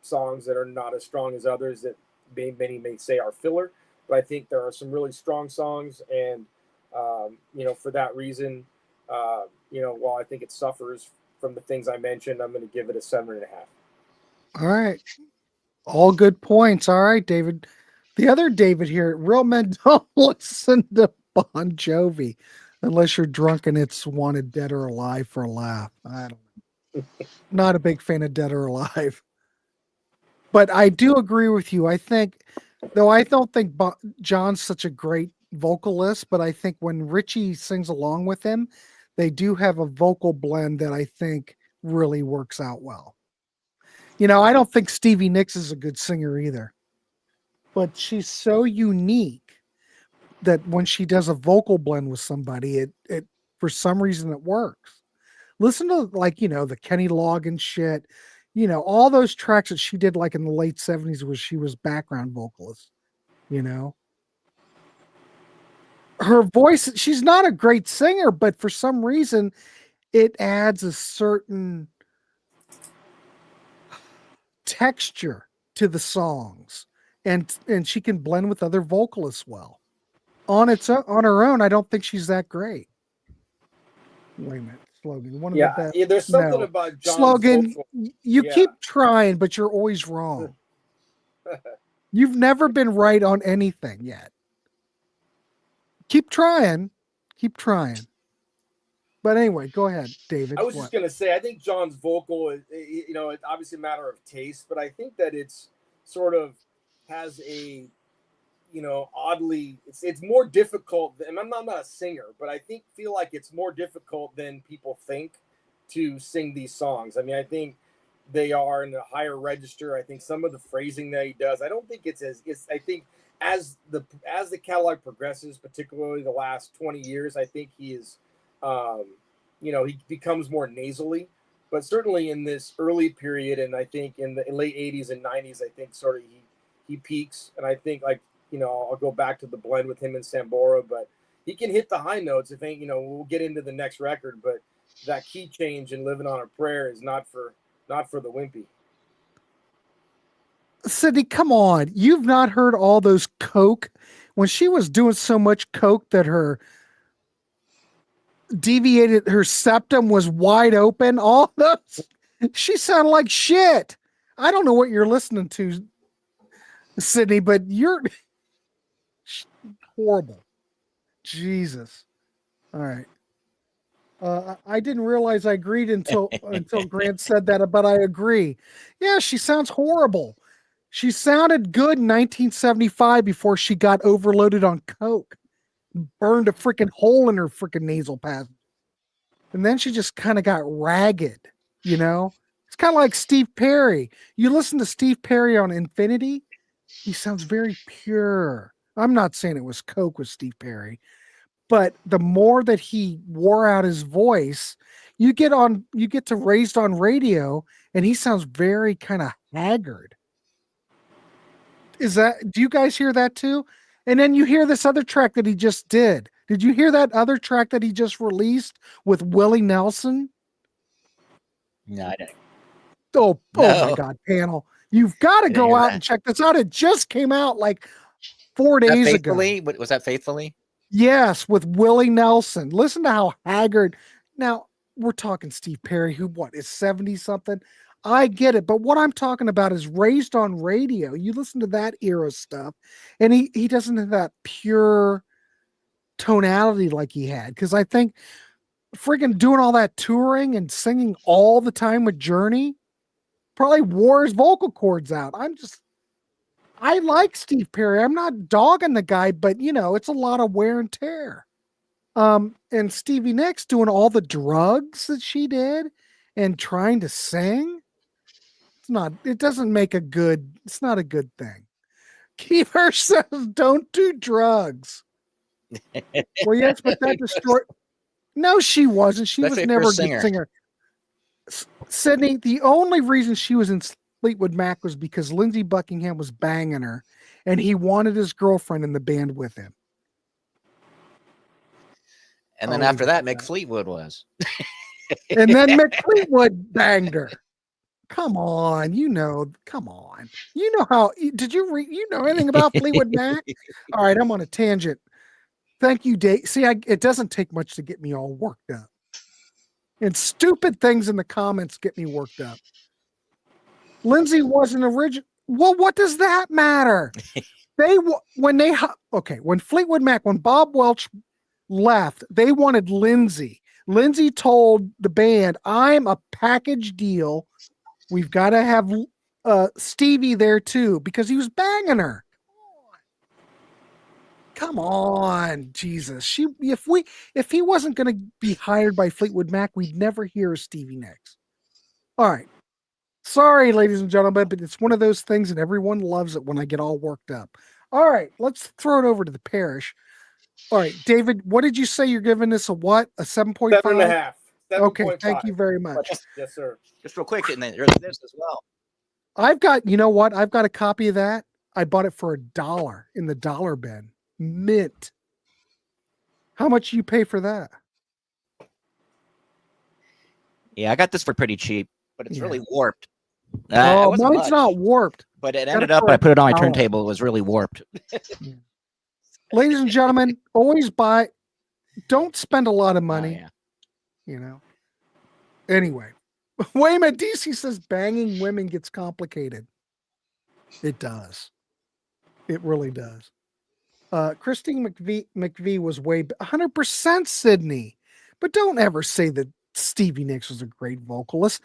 songs that are not as strong as others that many may say are filler, but I think there are some really strong songs, and for that reason, while I think it suffers from the things I mentioned, I'm going to give it a 7.5. All right, all good points. All right, David. The other David here, real men don't listen to Bon Jovi unless you're drunk and it's Wanted Dead or Alive for a laugh. I don't know. Not a big fan of Dead or Alive. But I do agree with you. I think, though I don't think John's such a great vocalist, but I think when Richie sings along with him, they do have a vocal blend that I think really works out well. I don't think Stevie Nicks is a good singer either. But she's so unique that when she does a vocal blend with somebody, it for some reason it works. Listen to the Kenny Loggins shit, all those tracks that she did like in the late 70s where she was background vocalist. Her voice, she's not a great singer, but for some reason it adds a certain texture to the songs. and she can blend with other vocalists well. On her own, I don't think she's that great. Wait a minute, Slogan. One of the best. Yeah, there's something about John's Slogan. vocal. You keep trying, but you're always wrong. You've never been right on anything yet. Keep trying. But anyway, go ahead, David. I was just gonna say, I think John's vocal is, it's obviously a matter of taste, but I think that it's sort of has a, oddly, it's more difficult. And I'm not a singer, but I feel like it's more difficult than people think to sing these songs. I mean, I think they are in a higher register. I think some of the phrasing that he does, I don't think I think as the catalog progresses, particularly the last 20 years, I think he is, he becomes more nasally. But certainly in this early period, and I think in the late 80s and 90s, I think sort of he peaks. And I think, like, I'll go back to the blend with him and Sambora, but he can hit the high notes. We'll get into the next record, but that key change in Living on a Prayer is not for the wimpy. Sydney, come on. You've not heard all those coke when she was doing so much coke that her septum was wide open. All those, she sounded like shit. I don't know what you're listening to, Sydney, but you're horrible. Jesus. All right. I didn't realize I agreed until Grant said that, but I agree. Yeah, she sounds horrible. She sounded good in 1975 before she got overloaded on coke, burned a freaking hole in her freaking nasal passage, and then she just kind of got ragged. It's kind of like Steve Perry. You listen to Steve Perry on Infinity, he sounds very pure. I'm not saying it was coke with Steve Perry, but the more that he wore out his voice, you get to Raised on Radio, and he sounds very kind of haggard. Do you guys hear that too? And then you hear this other track that he just did. Did you hear that other track that he just released with Willie Nelson? No, I didn't. Oh my God, panel. You've got to go out and check this out. It just came out like 4 days ago. Was that Faithfully? Yes, with Willie Nelson. Listen to how haggard. Now, we're talking Steve Perry, who is 70 something. I get it, but what I'm talking about is Raised on Radio. You listen to that era stuff, and he doesn't have that pure tonality like he had. Because I think freaking doing all that touring and singing all the time with Journey probably wore his vocal cords out. I like Steve Perry. I'm not dogging the guy, but it's a lot of wear and tear. And Stevie Nicks doing all the drugs that she did and trying to sing. It's not a good thing. Keeper says, don't do drugs. Well, yes, but that destroyed. No, she wasn't. She was never a good singer. Sydney, the only reason she was in Fleetwood Mac was because Lindsey Buckingham was banging her and he wanted his girlfriend in the band with him. And then after that, Mick Fleetwood was. And then Mick Fleetwood banged her. Come on, come on. Did you know anything about Fleetwood Mac? All right, I'm on a tangent. Thank you, Dave. See, it doesn't take much to get me all worked up. And stupid things in the comments get me worked up. Lindsay wasn't original. Well, what does that matter? When Fleetwood Mac, when Bob Welch left, they wanted Lindsay. Lindsay told the band, I'm a package deal. We've got to have Stevie there too, because he was banging her. Come on, Jesus. If he wasn't going to be hired by Fleetwood Mac, we'd never hear of Stevie Nicks. All right. Sorry, ladies and gentlemen, but it's one of those things and everyone loves it when I get all worked up. All right, let's throw it over to the parish. All right, David, what did you say you're giving this a what? A 7.5? 7.5. Okay, thank you very much. Yes, sir. Just real quick, and then there's this as well. I've got a copy of that. I bought it for $1 in the dollar bin. Mint. How much do you pay for that? Yeah, I got this for pretty cheap, but it's really warped. It wasn't mine's much, not warped. but it Gotta ended up. I correct put it on my power. turntable. It was really warped. Ladies and gentlemen, always buy. Don't spend a lot of money. Oh, yeah. You know. Anyway, wait a minute. DC says banging women gets complicated. It does. It really does. Christine McVie was way 100% Sydney, but don't ever say that Stevie Nicks was a great vocalist.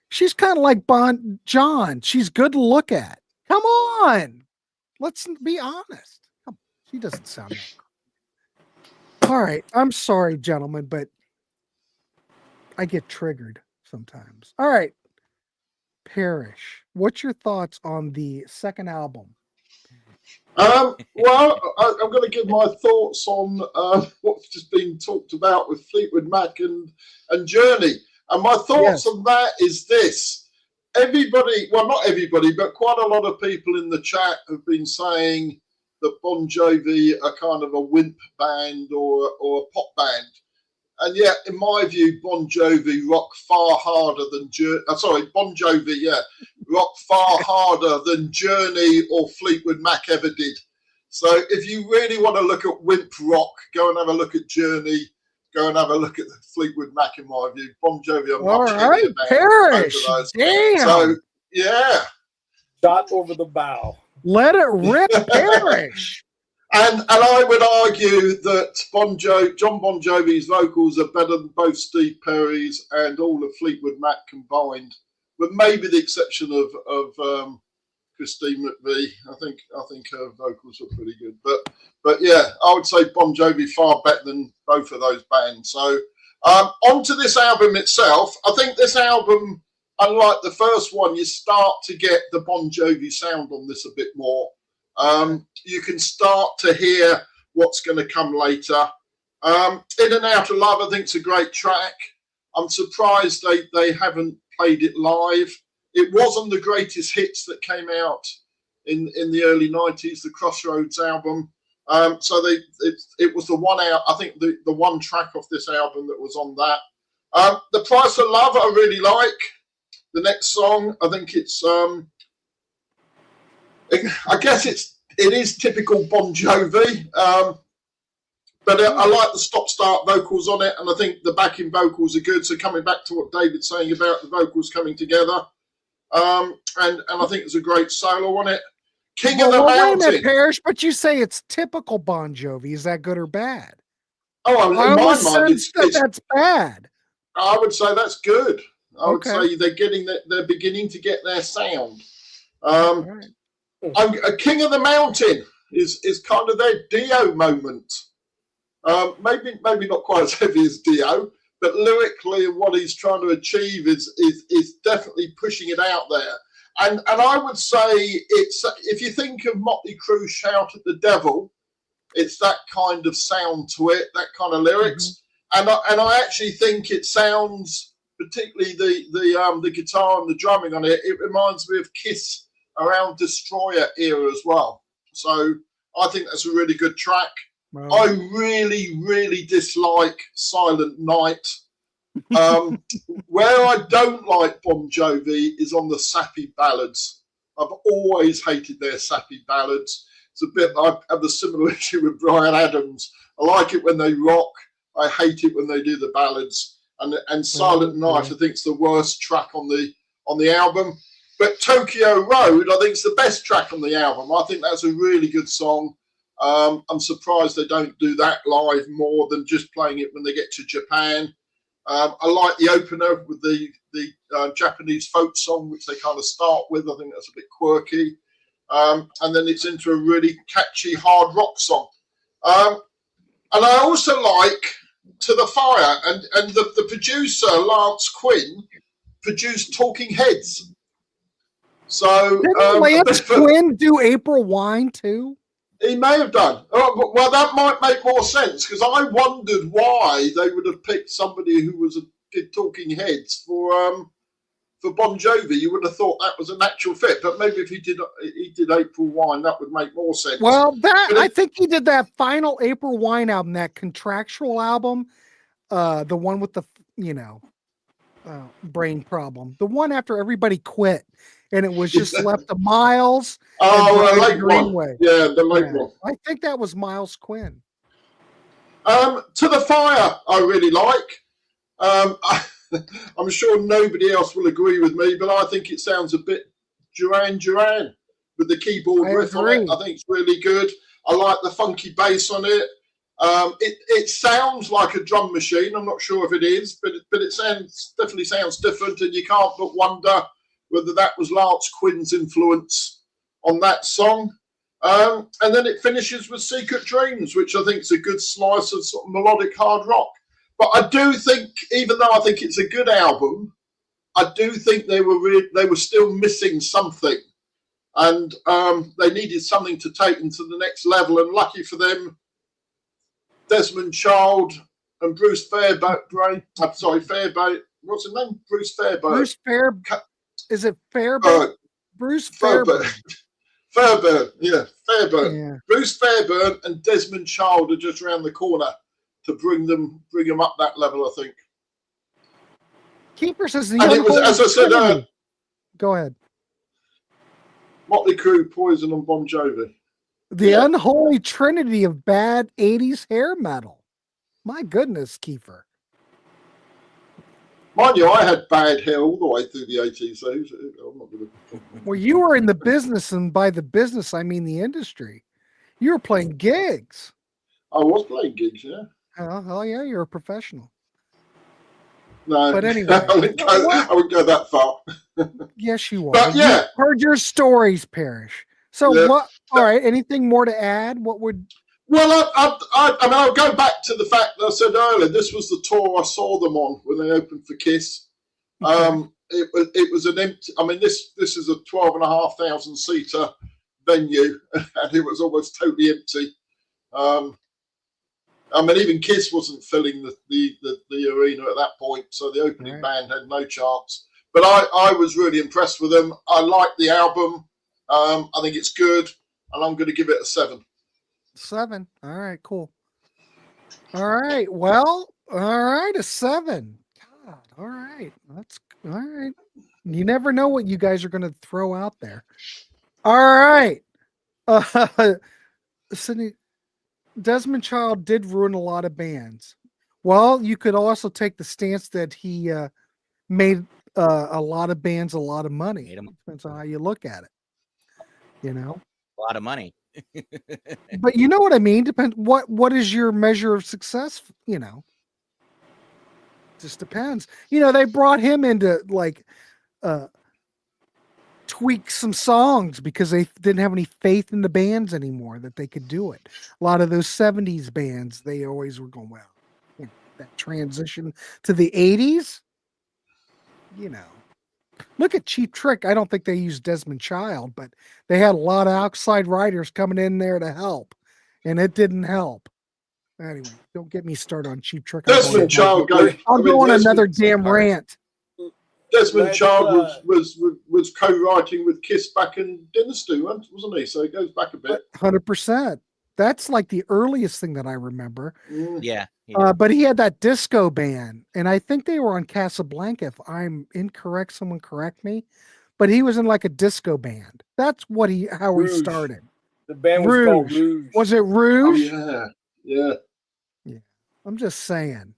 She's kind of like Bon John. She's good to look at. Come on, let's be honest. She doesn't sound that great. All right, I'm sorry, gentlemen, but I get triggered sometimes. All right, Parrish, what's your thoughts on the second album? Well, I'm going to give my thoughts on what's just been talked about with Fleetwood Mac and Journey. And my thoughts on that is this. Everybody, well, not everybody, but quite a lot of people in the chat have been saying that Bon Jovi are kind of a wimp band or a pop band. And yet, in my view, Bon Jovi rock far harder than Bon Jovi, rock far harder than Journey or Fleetwood Mac ever did. So, if you really want to look at wimp rock, go and have a look at Journey. Go and have a look at the Fleetwood Mac. In my view, Bon Jovi are much heavier band. Parrish, damn. So, yeah, shot over the bow. Let it rip, Parrish. And I would argue that John Bon Jovi's vocals are better than both Steve Perry's and all of Fleetwood Mac combined, with maybe the exception of Christine McVie. I think her vocals were pretty good, but yeah, I would say Bon Jovi far better than both of those bands. So onto this album itself. I think this album, unlike the first one, you start to get the Bon Jovi sound on this a bit more. You can start to hear what's going to come later. In and Out of Love, I think it's a great track. I'm surprised they haven't played it live. It wasn't the greatest hits that came out in the early 90s, the Crossroads album. So it was the one out, I think the one track off this album that was on that. The Price of Love, I really like. The next song, I think it's I guess it is typical Bon Jovi, but I like the stop-start vocals on it, and I think the backing vocals are good. So coming back to what David's saying about the vocals coming together, and I think there's a great solo on it. King of the Mountain. Wait a minute, Parrish, but you say it's typical Bon Jovi. Is that good or bad? Oh, in my mind, that's bad. I would say that's good. I would say they're beginning to get their sound. A King of the Mountain is kind of their Dio moment. Maybe not quite as heavy as Dio, but lyrically and what he's trying to achieve is definitely pushing it out there. And I would say it's, if you think of Motley Crue Shout at the Devil, it's that kind of sound to it, that kind of lyrics. Mm-hmm. And I actually think it sounds, particularly the guitar and the drumming on it, it reminds me of Kiss around Destroyer era as well. So I think that's a really good track. Wow. I really, really dislike Silent Night. Where I don't like Bon Jovi is on the sappy ballads. I've always hated their sappy ballads. It's a bit, I have a similar issue with Bryan Adams. I like it when they rock. I hate it when they do the ballads. And Silent Night, I think, is the worst track on the album. But Tokyo Road, I think, is the best track on the album. I think that's a really good song. I'm surprised they don't do that live more than just playing it when they get to Japan. I like the opener with the Japanese folk song, which they kind of start with. I think that's a bit quirky. And then it's into a really catchy hard rock song. And I also like To the Fire. And the producer, Lance Quinn, produced Talking Heads. So didn't Lance Quinn do April Wine too? He may have done. Oh, well, that might make more sense, because I wondered why they would have picked somebody who did Talking Heads for Bon Jovi. You would have thought that was a natural fit, but maybe if he did April Wine, that would make more sense. Well, I think he did that final April Wine album, that Contractual album, the one with the brain problem. The one after everybody quit, and it was just left to Miles. Oh, the late one. Yeah, the late one. I think that was Miles Quinn. To the Fire, I really like. I'm sure nobody else will agree with me, but I think it sounds a bit Duran Duran with the keyboard riff on it. I think it's really good. I like the funky bass on it. It sounds like a drum machine. I'm not sure if it is, but it definitely sounds different, and you can't but wonder whether that was Lance Quinn's influence on that song. And then it finishes with Secret Dreams, which I think is a good slice of sort of melodic hard rock. But I do think, even though I think it's a good album, I do think they were still missing something, and they needed something to take them to the next level. And lucky for them, Desmond Child and Bruce Fairbairn. Fairbairn. What's his name? Bruce Fairbairn. Bruce Fairbairn. Is it Fairbairn? Bruce Fairbairn. Fairbairn. Yeah, Fairbairn. Yeah. Bruce Fairbairn and Desmond Child are just around the corner to bring them up that level, I think. Keeper says and it was, as I said, go ahead. Motley Crue, Poison, and Bon Jovi. The unholy trinity of bad 80s hair metal. My goodness, Kiefer. Mind you, I had bad hair all the way through the 80s. So I'm not gonna... Well, you were in the business, and by the business, I mean the industry. You were playing gigs. I was playing gigs, yeah. Oh yeah, you're a professional. No, but anyway, I wouldn't go that far. Yes, you are. But yeah, you heard your stories, Parrish. So what? All right. Anything more to add? What would? Well, I mean, I'll go back to the fact that I said earlier. This was the tour I saw them on when they opened for Kiss. Okay. It was an empty. I mean, this is a 12,500 seater venue, and it was almost totally empty. I mean, even Kiss wasn't filling the arena at that point, so the opening band had no chance. But I was really impressed with them. I like the album. I think it's good, and I'm going to give it a 7. 7. All right, cool. All right, well, all right, a 7. God, all right, that's all right. You never know what you guys are going to throw out there. All right, Sydney. Desmond Child did ruin a lot of bands. Well, you could also take the stance that he made a lot of bands a lot of money. Depends on how you look at it. You know, a lot of money. But you know what I mean? Depends. What is your measure of success? You know, just depends. You know, they brought him into like tweak some songs because they didn't have any faith in the bands anymore that they could do it. A lot of those 70s bands, they always were going, well, you know, that transition to the 80s, you know, look at Cheap Trick. I don't think they used Desmond Child, but they had a lot of outside writers coming in there to help, and it didn't help. Anyway, don't get me started on Cheap Trick. Desmond Child I'll go on another damn rant. Desmond Child was co-writing with Kiss back in Dynasty, wasn't he? So it goes back a bit. 100%. That's like the earliest thing that I remember. Yeah. But he had that disco band, and I think they were on Casablanca. If I'm incorrect, someone correct me. But he was in like a disco band. That's what how Rouge. He started. The band was called Rouge. Was it Rouge? Oh, yeah. I'm just saying.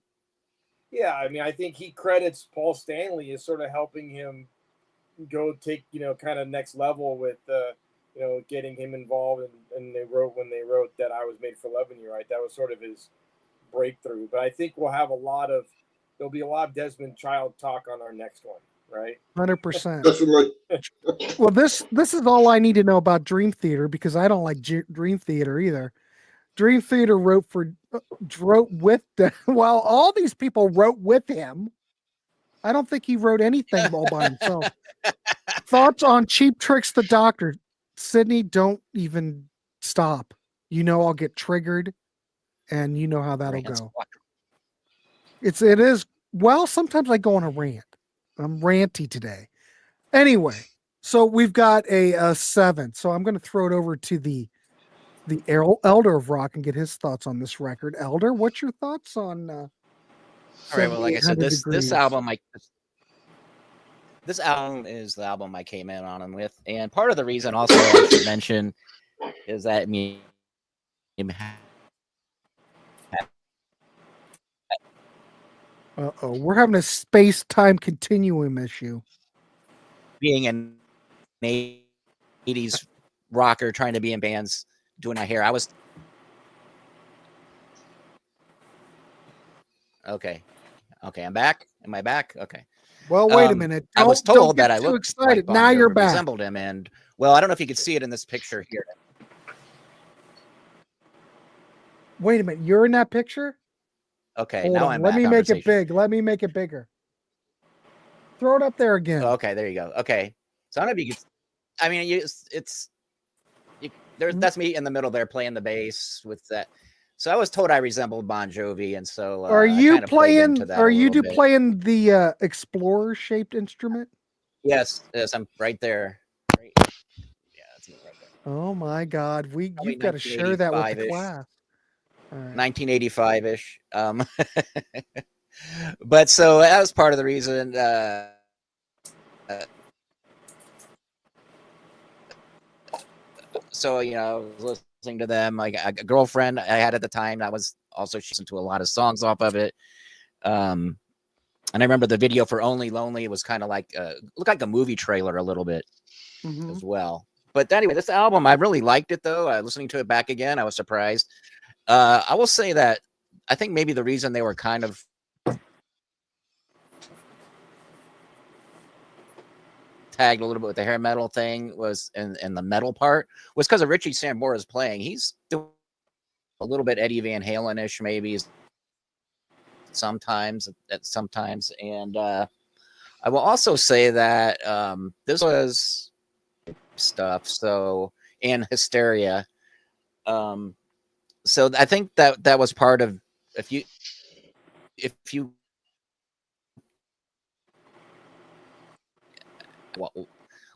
Yeah, I mean, I think he credits Paul Stanley as sort of helping him go take, kind of next level with, getting him involved. And when they wrote That I Was Made for Loving You, right? That was sort of his breakthrough. But I think there'll be a lot of Desmond Child talk on our next one, right? 100%. Definitely. Well, this is all I need to know about Dream Theater because I don't like Dream Theater either. Dream Theater wrote with while all these people wrote with him. I don't think he wrote anything all by himself. Thoughts on Cheap Trick's The Doctor? Sydney, don't even stop. You know I'll get triggered, and you know how that'll go. It is. Well, sometimes I go on a rant. I'm ranty today. Anyway, so we've got a 7. So I'm going to throw it over to the Elder of Rock and get his thoughts on this record. Elder, what's your thoughts on? All right. Well, like I said, this album, this album is the album I came in on him with, and part of the reason also I should mention is that me Uh-oh, we're having a space-time continuum issue. being an 80s rocker trying to be in bands doing my hair. I was okay. I'm back. Am I back? Okay. Well, wait a minute. I was Don't told get that I too looked excited. like Bon Now you're Jovi, back. resembled him, and well, I don't know if you could see it in this picture here. Wait a minute. You're in that picture? Okay, Hold now on. I'm Let back. me make it Conversation. big. Let me make it bigger. Throw it up there again. Okay, there you go. Okay, so I don't know if you could. I mean, that's me in the middle there playing the bass with that. So I was told I resembled Bon Jovi, and so Are I you kind of played into playing? that Are a you little bit. playing the explorer-shaped instrument? Yes, I'm right there. Right. Yeah, that's me right there. Oh my God! Probably You've got to share that with the 1985-ish. class. All right. 1985-ish. But so that was part of the reason. So I was listening to them. Like a girlfriend I had at the time that was also listening to a lot of songs off of it. And I remember the video for "Only Lonely" was kind of like looked like a movie trailer a little bit as well. But anyway, this album I really liked it though. Listening to it back again, I was surprised. I will say that I think maybe the reason they were kind of tagged a little bit with the hair metal thing was in the metal part was because of Richie Sambora's playing. He's a little bit Eddie Van Halen-ish maybe sometimes, and I will also say that this was stuff and Hysteria, so I think that was part of if you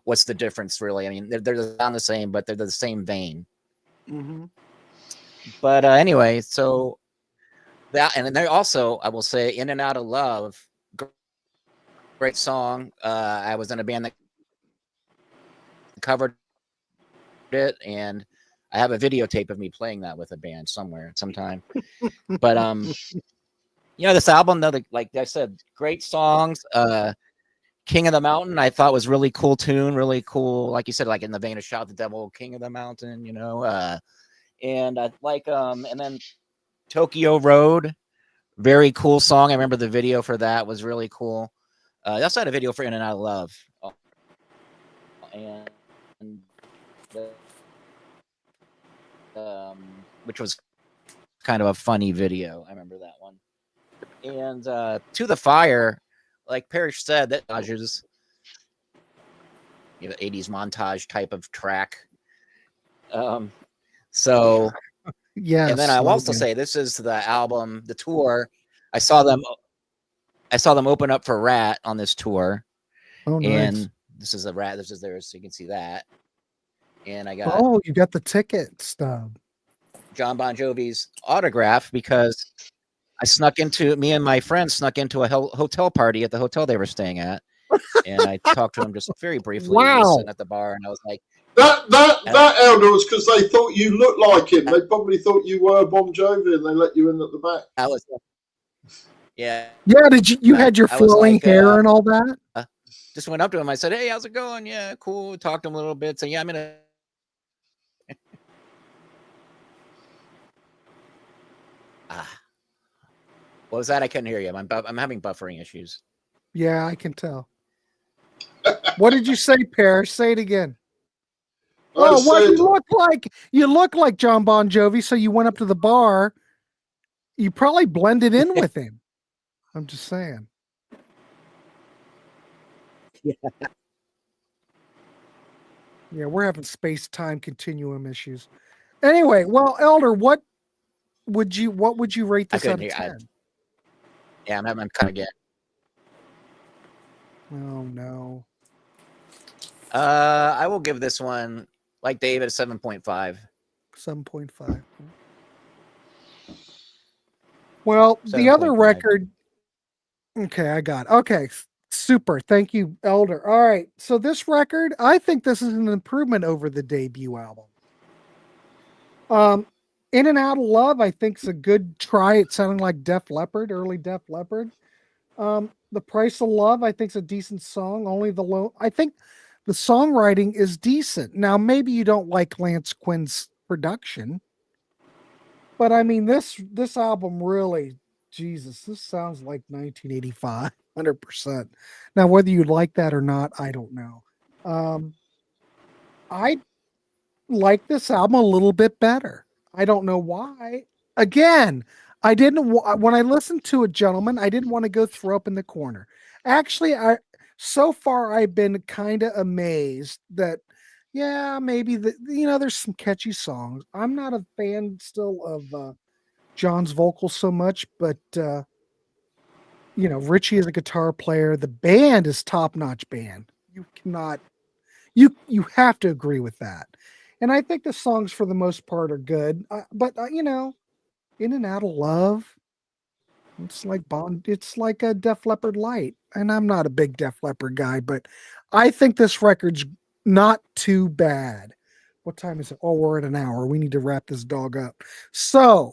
what's the difference really? I mean, they're not the same, but they're the same vein. But anyway, so that, and then they also, I will say, "In and Out of Love," great song. I was in a band that covered it, and I have a videotape of me playing that with a band somewhere, sometime. But this album, though, like I said, great songs. King of the Mountain, I thought was really cool tune, really cool. Like you said, like in the vein of Shout the Devil, King of the Mountain, and I like, and then Tokyo Road, very cool song. I remember the video for that was really cool. I also had a video for In and Out of Love, and which was kind of a funny video. I remember that one. And To the Fire, like Parrish said, that is 80s montage type of track. So yeah, and then I'll also say this is the album, the tour. I saw them open up for Rat on this tour. Oh, nice. And this is a Rat. This is theirs, so you can see that. And I got you got the ticket stub. John Bon Jovi's autograph because me and my friends snuck into a hotel party at the hotel they were staying at. And I talked to him just very briefly. Wow. He was sitting at the bar, and I was like, that Elder was because they thought you looked like him. They probably thought you were Bon Jovi, and they let you in at the back. I was, yeah. Did you had your flowing hair and all that? Just went up to him. I said, "Hey, how's it going? Yeah, cool." Talked to him a little bit. So yeah, I'm in a. What was that? I couldn't hear you. I'm having buffering issues. Yeah, I can tell. What did you say, Parrish? Say it again. You look like John Bon Jovi, so you went up to the bar. You probably blended in with him. I'm just saying. Yeah, we're having space-time continuum issues. Anyway, well, Elder, what would you rate this out of 10? Yeah, I'm kind of getting. Oh no. I will give this one, like David, a 7.5. 7.5. Well, the other record. Okay, I got it. Okay. Super. Thank you, Elder. All right. So this record, I think this is an improvement over the debut album. In and Out of Love, I think is a good try. It sounded like Def Leppard, early Def Leppard. The Price of Love, I think is a decent song. I think the songwriting is decent. Now, maybe you don't like Lance Quinn's production, but I mean, this album really, Jesus, this sounds like 1985, 100%. Now, whether you like that or not, I don't know. I like this album a little bit better. I don't know why. Again, when I listened to it, gentlemen, I didn't want to go throw up in the corner. Actually, so far I've been kind of amazed that, yeah, maybe there's some catchy songs. I'm not a fan still of John's vocals so much, but Richie is a guitar player. The band is top-notch band. You have to agree with that. And I think the songs for the most part are good. But In and Out of Love, it's like a Def Leppard light. And I'm not a big Def Leppard guy, but I think this record's not too bad. What time is it? Oh, we're at an hour. We need to wrap this dog up. So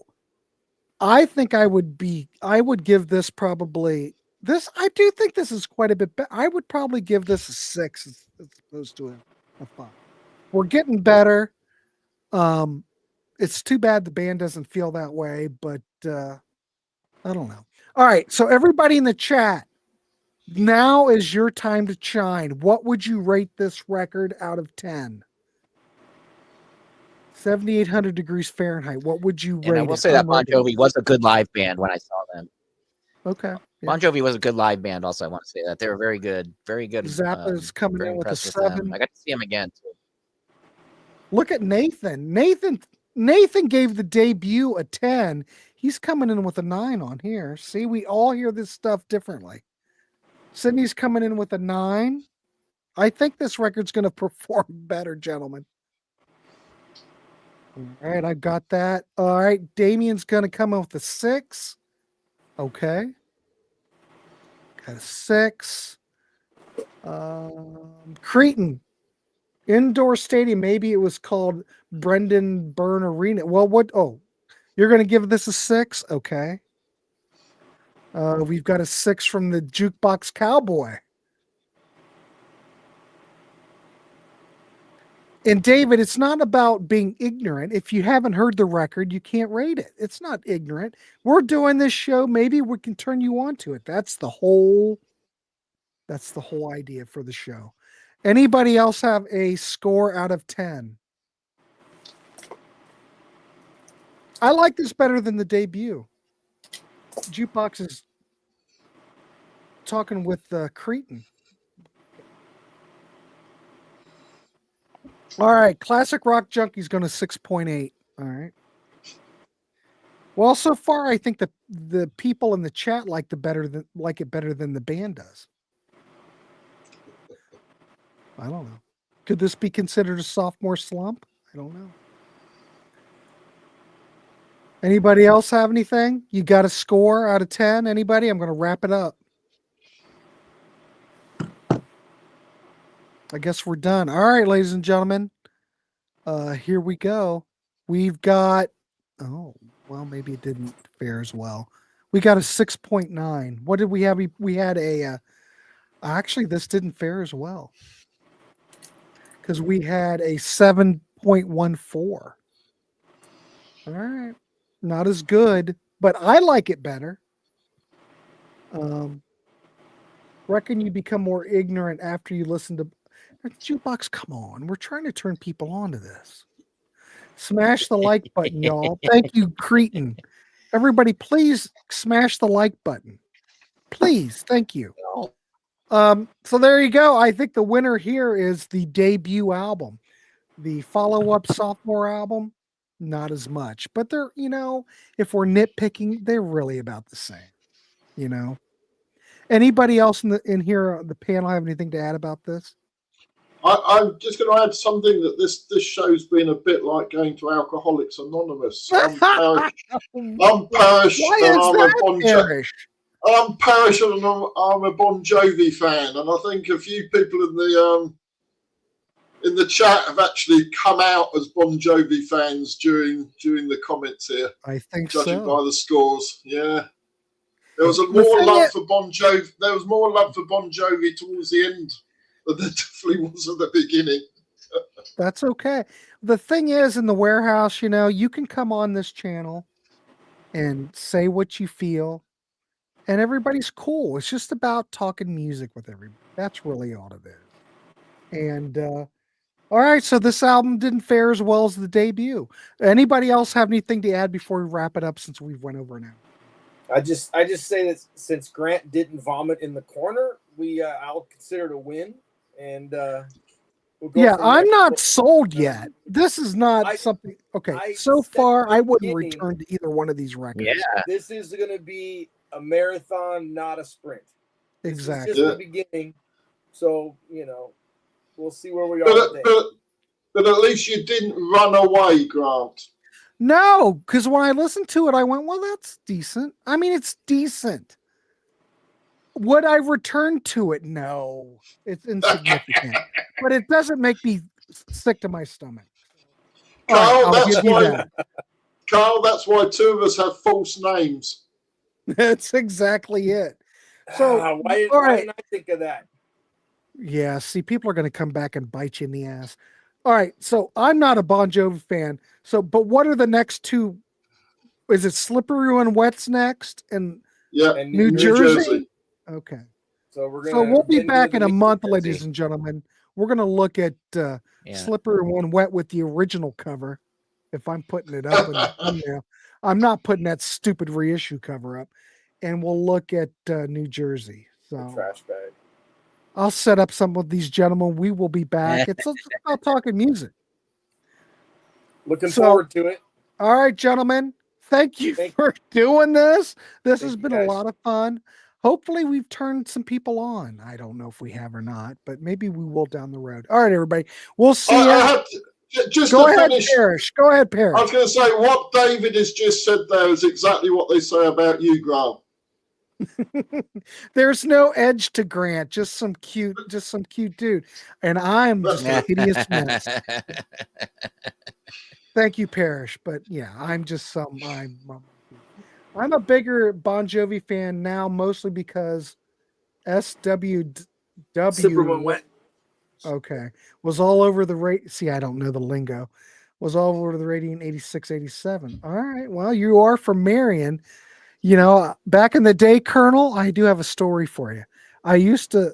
I think I would give this I do think this is quite a bit better. I would probably give this a 6 as opposed to a 5. We're getting better. It's too bad the band doesn't feel that way, but I don't know. All right, so everybody in the chat, now is your time to shine. What would you rate this record out of 10? 7,800 degrees Fahrenheit. What would you rate? And I will say that Bon Jovi was a good live band when I saw them. Okay. Yeah. Bon Jovi was a good live band. Also, I want to say that they were very good, very good. Zappa's coming in with a 7. I got to see him again too. Look at Nathan. Nathan gave the debut a 10. He's coming in with a 9 on here. See, we all hear this stuff differently. Sydney's coming in with a 9. I think this record's going to perform better, gentlemen. All right, I got that. All right, Damien's going to come in with a 6. Okay. Got a 6. Cretan. Indoor stadium. Maybe it was called Brendan Byrne Arena. Well, you're going to give this a 6? Okay. We've got a 6 from the Jukebox Cowboy. And David, it's not about being ignorant. If you haven't heard the record, you can't rate it. It's not ignorant. We're doing this show. Maybe we can turn you on to it. That's the whole idea for the show. Anybody else have a score out of 10? I like this better than the debut. Jukebox is talking with Cretan. All right, Classic Rock Junkie's going to 6.8. All right. Well, so far I think the people in the chat like it better than the band does. I don't know. Could this be considered a sophomore slump? I don't know. Anybody else have anything? You got a score out of 10? Anybody? I'm going to wrap it up. I guess we're done. All right, ladies and gentlemen. Here we go. We've got, maybe it didn't fare as well. We got a 6.9. What did we have? We had actually, this didn't fare as well. Because we had a 7.14. All right. Not as good, but I like it better. Reckon you become more ignorant after you listen to Jukebox. Come on. We're trying to turn people on to this. Smash the like button, y'all. Thank you, Cretan. Everybody, please smash the like button. Please. Thank you. So there you go. I think the winner here is the debut album. The follow-up sophomore album, not as much. But they're, if we're nitpicking, they're really about the same. Anybody else in here, the panel, have anything to add about this? I'm just going to add something that this show's been a bit like going to Alcoholics Anonymous. I'm Parish, Why and is I'm that, a Bon Parish? I'm Parish and I'm a Bon Jovi fan, and I think a few people in the chat have actually come out as Bon Jovi fans during the comments here. I think judging so. by the scores, yeah. There was more love for Bon Jovi. There was more love for Bon Jovi towards the end than there definitely was at the beginning. That's okay. The thing is, in the warehouse, you know, you can come on this channel and say what you feel, and everybody's cool. It's just about talking music with everybody. That's really all it is. And all right, so this album didn't fare as well as the debut. Anybody else have anything to add before we wrap it up, since we've went over now? I just say that since Grant didn't vomit in the corner, I'll consider it a win, and we'll go. Yeah, I'm not sold yet. This is not something. Okay, so far I wouldn't return to either one of these records. Yeah, this is going to be a marathon, not a sprint. Exactly. This is just the beginning, so you know, we'll see where we are. But at least you didn't run away, Grant. No, because when I listened to it, I went, well, that's decent. I mean, it's decent. Would I return to it? No, it's insignificant. But it doesn't make me sick to my stomach. Carl, Carl, that's why two of us have false names. That's exactly it. So why didn't I think of that? Yeah, see, people are going to come back and bite you in the ass. All right, so I'm not a Bon Jovi fan. So, but what are the next two? Is it Slippery When Wet's next, and New Jersey? Okay. So we'll be back in a month, ladies and gentlemen. We're going to look at Slippery When Wet with the original cover. If I'm putting it up in the thumbnail, I'm not putting that stupid reissue cover up. And we'll look at New Jersey. So trash bag. I'll set up some of these gentlemen. We will be back. It's about talking music. Looking forward to it. All right, gentlemen. Thank you for doing this. This has been a lot of fun. Hopefully we've turned some people on. I don't know if we have or not, but maybe we will down the road. All right, everybody. We'll see you. Go ahead, Parrish. Go ahead, Parrish. I was going to say, what David has just said there is exactly what they say about you, Grant. There's no edge to Grant, just some cute dude. And I'm just a hideous mess. Thank you, Parrish. But yeah, I'm just I'm a bigger Bon Jovi fan now, mostly because SWW was all over the rate. See, I don't know the lingo. Was all over the radio in 86, 87. All right. Well, you are from Marion. You know, back in the day, Colonel, I do have a story for you. I used to,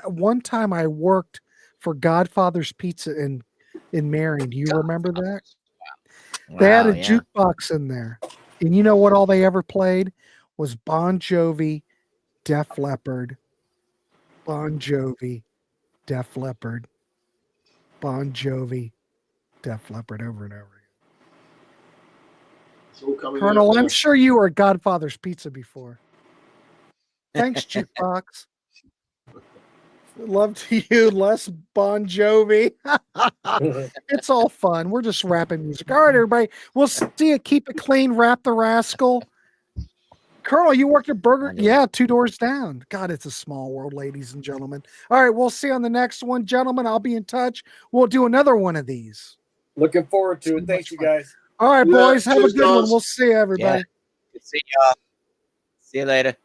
one time I worked for Godfather's Pizza in Marion. Do you remember that? Wow, they had a jukebox in there. And you know what all they ever played was Bon Jovi, Def Leppard, Bon Jovi, Def Leppard, Bon Jovi, Def Leppard over and over again. Colonel, I'm sure you were at Godfather's Pizza before. Thanks, Jukebox. Love to you, less Bon Jovi. It's all fun. We're just rapping music. All right, everybody. We'll see you. Keep it clean. Rap the Rascal. Colonel, you worked at Burger? Yeah, 2 doors down. God, it's a small world, ladies and gentlemen. All right, we'll see you on the next one. Gentlemen, I'll be in touch. We'll do another one of these. Looking forward to it. Thanks, you guys. All right, boys. Have a good one. We'll see you, everybody. See y'all. See you later.